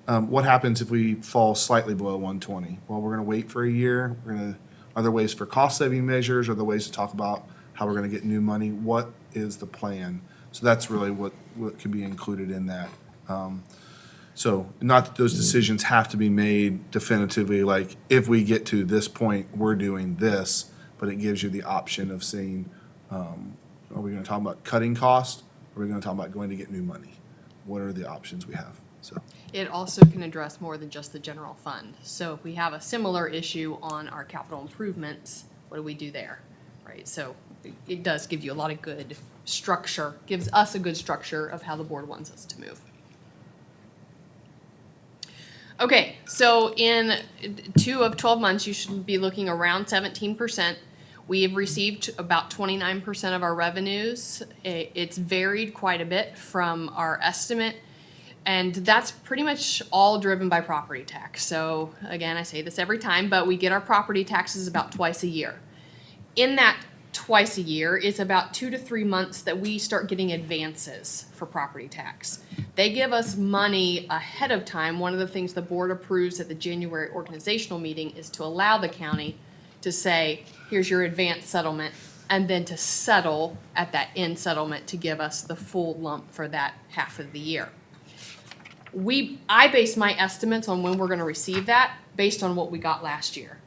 What happens if we fall slightly below 120? Well, we're going to wait for a year. Are there ways for cost-saving measures? Are there ways to talk about how we're going to get new money? What is the plan? So that's really what could be included in that. So not that those decisions have to be made definitively, like if we get to this point, we're doing this, but it gives you the option of saying, are we going to talk about cutting costs? Or are we going to talk about going to get new money? What are the options we have? So It also can address more than just the general fund. So if we have a similar issue on our capital improvements, what do we do there, right? So it does give you a lot of good structure, gives us a good structure of how the board wants us to move. Okay, so in 2 of 12 months, you should be looking around 17%. We have received about 29% of our revenues. It's varied quite a bit from our estimate, and that's pretty much all driven by property tax. So again, I say this every time, but we get our property taxes about twice a year. In that twice a year, it's about 2 to 3 months that we start getting advances for property tax. They give us money ahead of time. One of the things the board approves at the January organizational meeting is to allow the county to say, here's your advance settlement and then to settle at that end settlement to give us the full lump for that half of the year. I base my estimates on when we're gonna receive that based on what we got last year.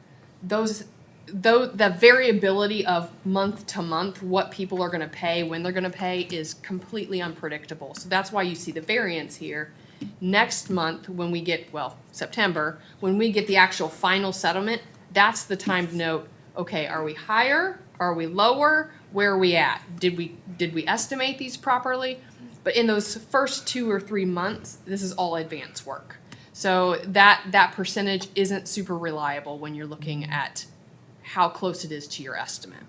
The variability of month to month, what people are gonna pay, when they're gonna pay, is completely unpredictable. So that's why you see the variance here. Next month, when we get, September, when we get the actual final settlement, that's the time to note, okay, are we higher? Are we lower? Where are we at? Did we estimate these properly? But in those first 2 or 3 months, this is all advance work. So that percentage isn't super reliable when you're looking at how close it is to your estimate.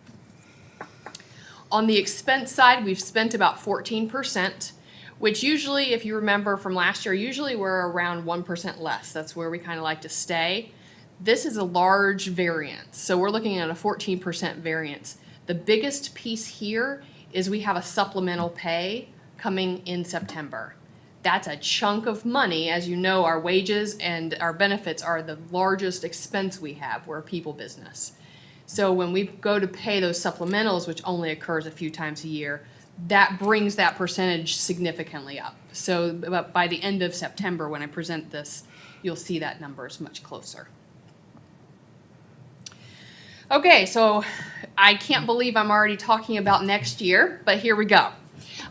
On the expense side, we've spent about 14%, which usually, if you remember from last year, usually we're around 1% less. That's where we kind of like to stay. This is a large variance, so we're looking at a 14% variance. The biggest piece here is we have a supplemental pay coming in September. That's a chunk of money. As you know, our wages and our benefits are the largest expense we have. We're a people business. So when we go to pay those supplementals, which only occurs a few times a year, that brings that percentage significantly up. So by the end of September, when I present this, you'll see that number is much closer. Okay, so I can't believe I'm already talking about next year, but here we go.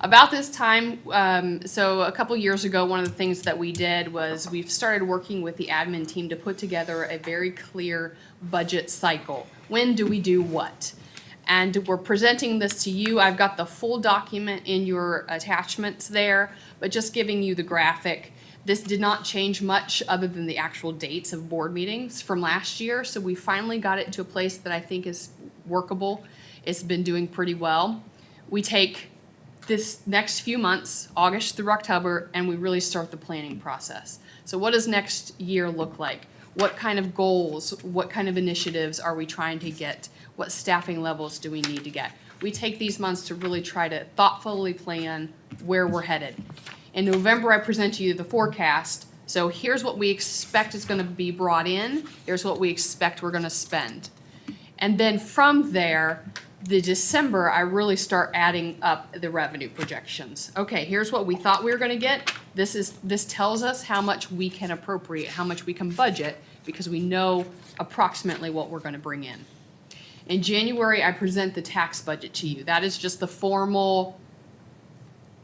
About this time, so a couple years ago, one of the things that we did was we've started working with the admin team to put together a very clear budget cycle. When do we do what? And we're presenting this to you. I've got the full document in your attachments there, but just giving you the graphic. This did not change much other than the actual dates of board meetings from last year, so we finally got it to a place that I think is workable. It's been doing pretty well. We take this next few months, August through October, and we really start the planning process. So what does next year look like? What kind of goals, what kind of initiatives are we trying to get? What staffing levels do we need to get? We take these months to really try to thoughtfully plan where we're headed. In November, I present to you the forecast. So here's what we expect is going to be brought in. Here's what we expect we're going to spend. And then from there, the December, I really start adding up the revenue projections. Okay, here's what we thought we were going to get. This tells us how much we can appropriate, how much we can budget, because we know approximately what we're going to bring in. In January, I present the tax budget to you. That is just the formal,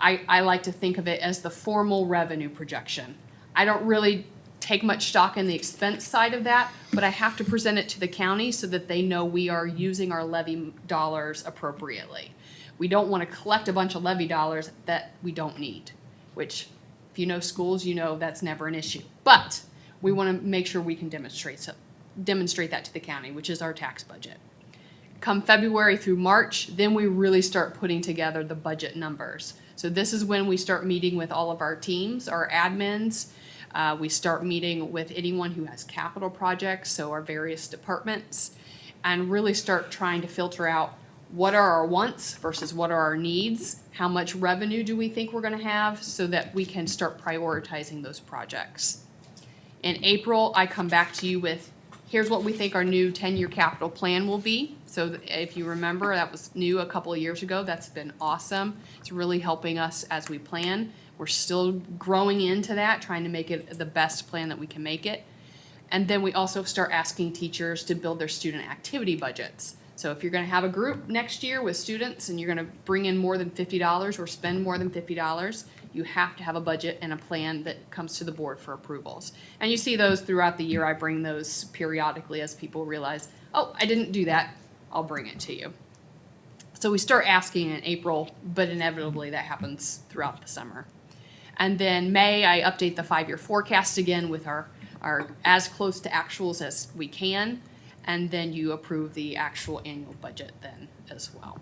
I like to think of it as the formal revenue projection. I don't really take much stock in the expense side of that, but I have to present it to the county so that they know we are using our levy dollars appropriately. We don't want to collect a bunch of levy dollars that we don't need, which if you know schools, you know that's never an issue. But we want to make sure we can demonstrate that to the county, which is our tax budget. Come February through March, then we really start putting together the budget numbers. So this is when we start meeting with all of our teams, our admins. We start meeting with anyone who has capital projects, so our various departments, and really start trying to filter out what are our wants versus what are our needs, how much revenue do we think we're going to have, so that we can start prioritizing those projects. In April, I come back to you with, here's what we think our new 10-year capital plan will be. So if you remember, that was new a couple of years ago. That's been awesome. It's really helping us as we plan. We're still growing into that, trying to make it the best plan that we can make it. And then we also start asking teachers to build their student activity budgets. So if you're going to have a group next year with students and you're going to bring in more than $50 or spend more than $50, you have to have a budget and a plan that comes to the board for approvals. And you see those throughout the year. I bring those periodically as people realize, oh, I didn't do that. I'll bring it to you. So we start asking in April, but inevitably that happens throughout the summer. And then May, I update the 5-year forecast again with our as close to actuals as we can. And then you approve the actual annual budget then as well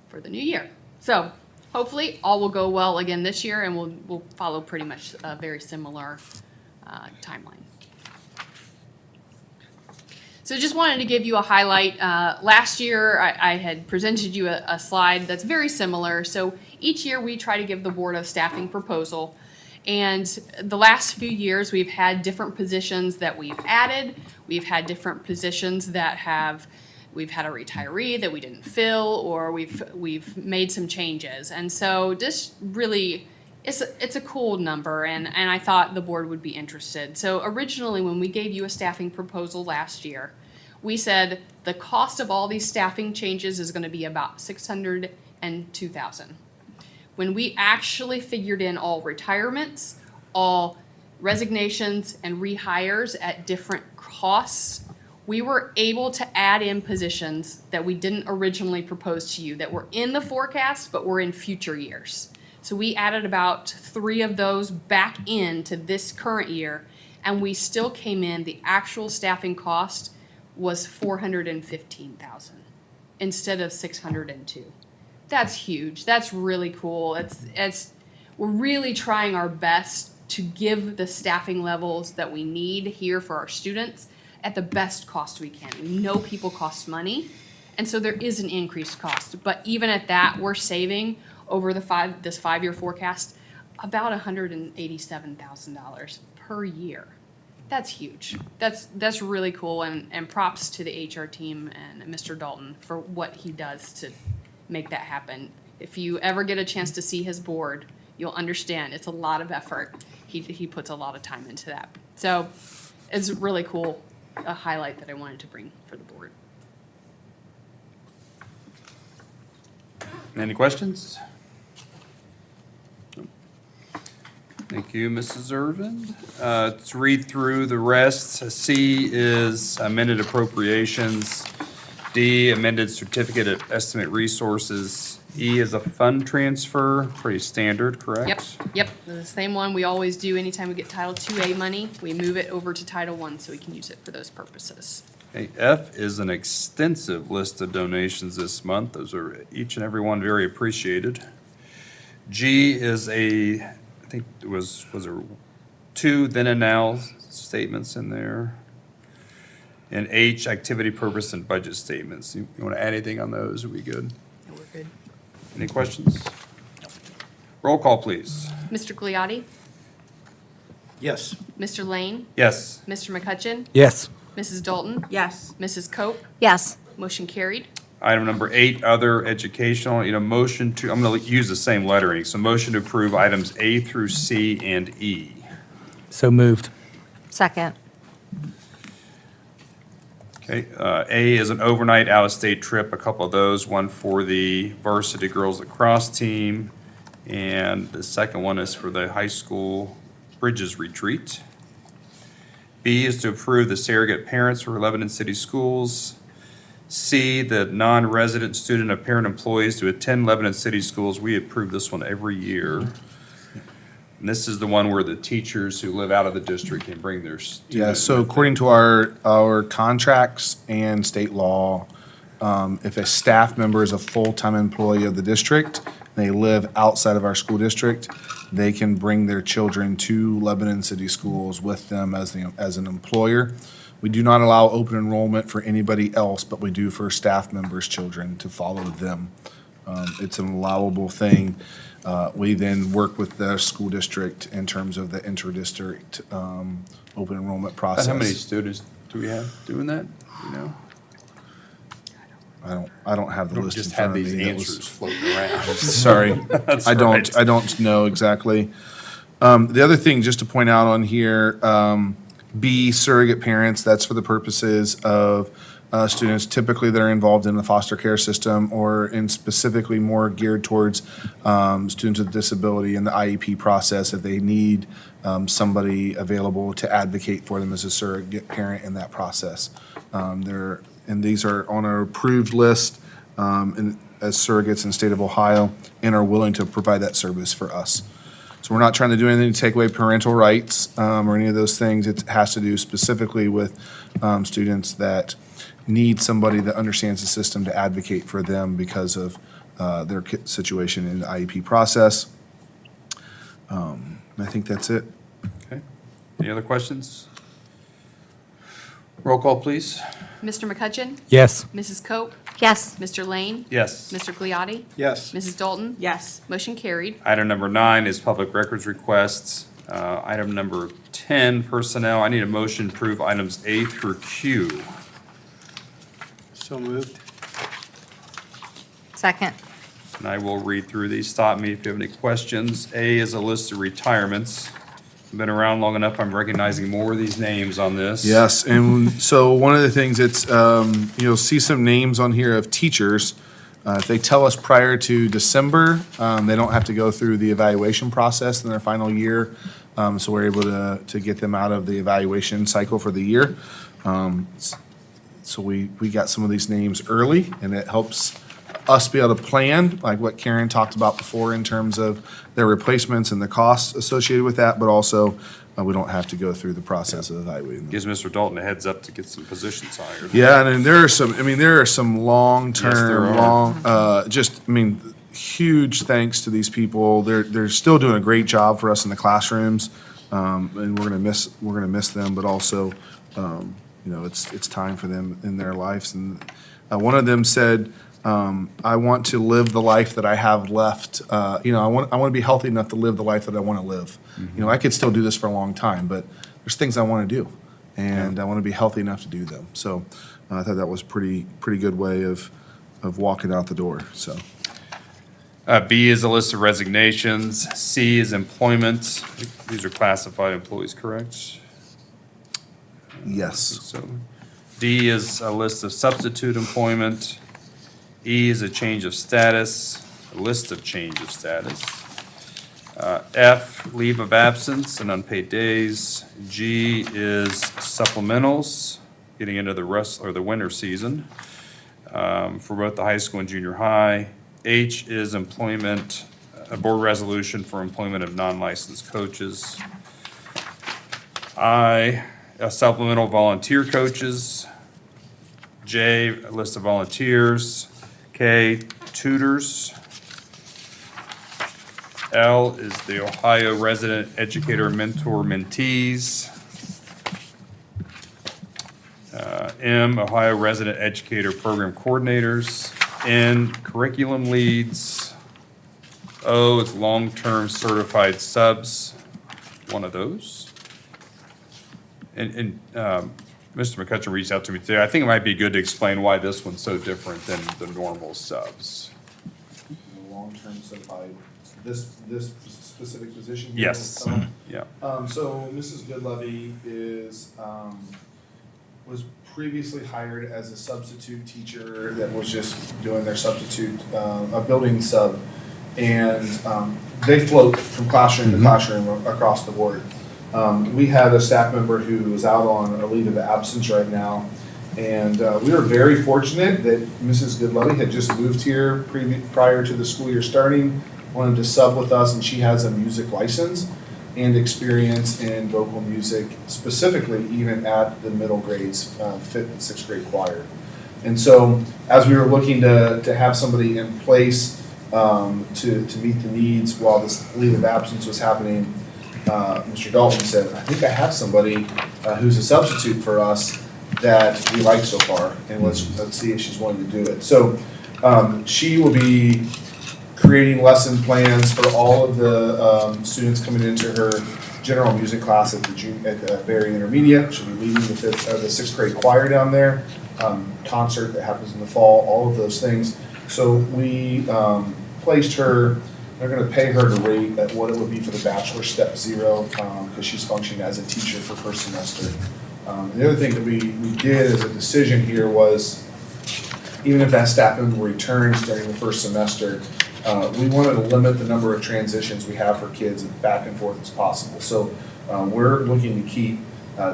for the new year. So hopefully all will go well again this year, and we'll follow pretty much a very similar timeline. So just wanted to give you a highlight. Last year, I had presented you a slide that's very similar. So each year we try to give the board a staffing proposal. And the last few years, we've had different positions that we've added. We've had different positions that we've had a retiree that we didn't fill, or we've made some changes. And so this really, it's a cool number, and I thought the board would be interested. So originally, when we gave you a staffing proposal last year, we said the cost of all these staffing changes is gonna be about $602,000. When we actually figured in all retirements, all resignations and rehires at different costs, we were able to add in positions that we didn't originally propose to you, that were in the forecast but were in future years. So we added about 3 of those back into this current year, and we still came in, the actual staffing cost was $415,000 instead of $602,000. That's huge. That's really cool. We're really trying our best to give the staffing levels that we need here for our students at the best cost we can. We know people cost money, and so there is an increased cost. But even at that, we're saving over this 5-year forecast about $187,000 per year. That's huge. That's really cool, and props to the HR team and Mr. Dalton for what he does to make that happen. If you ever get a chance to see his board, you'll understand it's a lot of effort. He puts a lot of time into that. So it's really cool, a highlight that I wanted to bring for the board. Any questions? Thank you, Mrs. Irvin. Let's read through the rest. C is amended appropriations. D, amended certificate of estimate resources. E is a fund transfer, pretty standard, correct? Yep, the same one we always do anytime we get Title IIA money. We move it over to Title I so we can use it for those purposes. Okay, F is an extensive list of donations this month. Those are each and every one very appreciated. G is I think it was there 2 then and now statements in there. And H, activity, purpose, and budget statements. You want to add anything on those? Are we good? Yeah, we're good. Any questions? Roll call, please. Mr. Gliotti? Yes. Mr. Lane? Yes. Mr. McCutcheon? Yes. Mrs. Dalton? Yes. Mrs. Cope? Yes. Motion carried. Item number 8, other educational. Motion to, I'm going to use the same lettering. So motion to approve items A through C and E. So moved. Second. Okay, A is an overnight out-of-state trip, a couple of those, one for the varsity girls lacrosse team, and the second one is for the high school Bridges retreat. B is to approve the surrogate parents for Lebanon City Schools. C, the non-resident student of parent employees to attend Lebanon City Schools. We approve this one every year. And this is the one where the teachers who live out of the district can bring their students. Yeah, so according to our contracts and state law, if a staff member is a full-time employee of the district, and they live outside of our school district, they can bring their children to Lebanon City Schools with them as an employer. We do not allow open enrollment for anybody else, but we do for staff members' children to follow them. It's an allowable thing. We then work with the school district in terms of the inter-district open enrollment process. How many students do we have doing that, you know? I don't have the Don't list in just front have of me. these That was- answers floating around. Sorry, That's I right. don't know exactly. The other thing, just to point out on here, B, surrogate parents, that's for the purposes of students typically that are involved in the foster care system or in specifically more geared towards students with disability in the IEP process if they need somebody available to advocate for them as a surrogate parent in that process. And these are on our approved list as surrogates in the state of Ohio and are willing to provide that service for us. So we're not trying to do anything to take away parental rights or any of those things. It has to do specifically with students that need somebody that understands the system to advocate for them because of their situation in the IEP process. And I think that's it. Okay. Any other questions? Roll call, please. Mr. McCutcheon? Yes. Mrs. Cope? Yes. Mr. Lane? Yes. Mr. Gliotti? Yes. Mrs. Dalton? Yes. Motion carried. Item number 9 is public records requests. Item number 10, personnel. I need a motion to approve items A through Q. So moved. Second. And I will read through these. Stop me if you have any questions. A is a list of retirements. I've been around long enough, I'm recognizing more of these names on this. Yes, and so one of the things, it's, you'll see some names on here of teachers. If they tell us prior to December, they don't have to go through the evaluation process in their final year. So we're able to get them out of the evaluation cycle for the year. So we got some of these names early, and it helps us be able to plan, like what Karen talked about before in terms of their replacements and the costs associated with that, but also we don't have to go through the process of evaluating them. Gives Mr. Dalton a heads up to get some positions hired. Yeah, and then there are some, there are some Yes, there long-term, are. huge thanks to these people. They're still doing a great job for us in the classrooms, and we're gonna miss them, but also, it's time for them in their lives. And one of them said, I want to live the life that I have left. I want to be healthy enough to live the life that I want to live. I could still do this for a long time, but there's things I want to do, and I want to be healthy enough to do them. So I thought that was pretty good way of walking out the door. So B is a list of resignations. C is employment. These are classified employees, correct? yes, So D is a list of substitute employment. E is a change of status, a list of change of status. F, leave of absence and unpaid days. G is supplementals, getting into the winter season for both the high school and junior high. H is employment, a board resolution for employment of non-licensed coaches. I, a supplemental volunteer coaches. J, a list of volunteers. K, tutors. L is the Ohio Resident Educator Mentor Mentees. M, Ohio Resident Educator Program Coordinators. N, Curriculum Leads. O is Long-Term Certified Subs, one of those. And Mr. McCutcheon reached out to me today. I think it might be good to explain why this one's so different than the normal subs. long-term certified, this specific position. Yes, yeah. So Mrs. Goodlevy was previously hired as a substitute teacher that was just doing their substitute, a building sub. And they float from classroom to classroom across the board. We had a staff member who is out on a leave of absence right now. And we were very fortunate that Mrs. Goodlevy had just moved here prior to the school year starting, wanted to sub with us, and she has a music license and experience in vocal music, specifically even at the middle grades, 5th and 6th grade choir. And so as we were looking to have somebody in place to meet the needs while this leave of absence was happening, Mr. Dalton said, I think I have somebody who's a substitute for us that we like so far, and let's see if she's willing to do it. So she will be creating lesson plans for all of the students coming into her general music class at the Berry Intermediate. She'll be leading the 6th grade choir down there, concert that happens in the fall, all of those things. So we placed her. They're going to pay her the rate at what it would be for the bachelor step 0 because she's functioning as a teacher for first semester. The other thing that we did as a decision here was, even if that staff member returns during the first semester, we wanted to limit the number of transitions we have for kids back and forth as possible. So we're looking to keep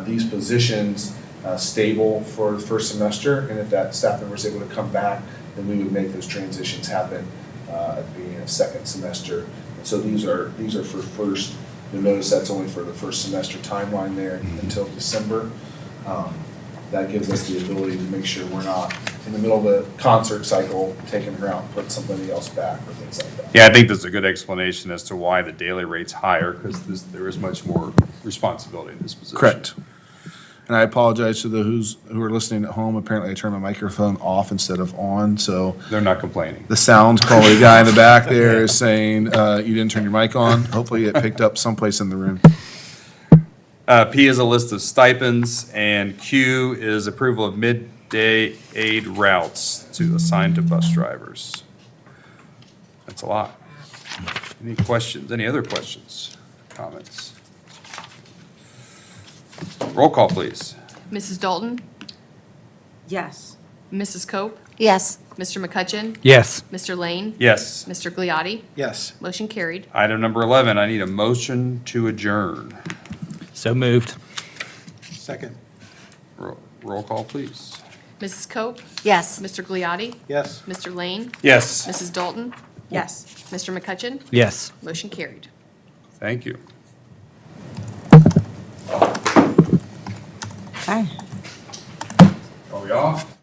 these positions stable for the first semester, and if that staff member is able to come back, then we would make those transitions happen at the beginning of second semester. And so these are for first. You'll notice that's only for the first semester timeline there until December. That gives us the ability to make sure we're not in the middle of the concert cycle taking her out and putting somebody else back or things like that. Yeah, I think there's a good explanation as to why the daily rate's higher, because there is much more responsibility in this position. Correct. And I apologize to those who are listening at home. Apparently I turned my microphone off instead of on, so. They're not complaining. The sound quality guy in the back there is saying, you didn't turn your mic on. Hopefully it picked up someplace in the room. P is a list of stipends, and Q is approval of day aid routes assigned to bus drivers. That's a lot. Any questions? Any other questions, comments? Roll call, please. Mrs. Dalton? Yes. Mrs. Cope? Yes. Mr. McCutcheon? Yes. Mr. Lane? Yes. Mr. Gliotti? Yes. Motion carried. Item number 11, I need a motion to adjourn. So moved. Second. Roll call, please. Mrs. Cope? Yes. Mr. Gliotti? Yes. Mr. Lane? Yes. Mrs. Dalton? Yes. Mr. McCutcheon? Yes. Motion carried. Thank you. Bye. Are we off?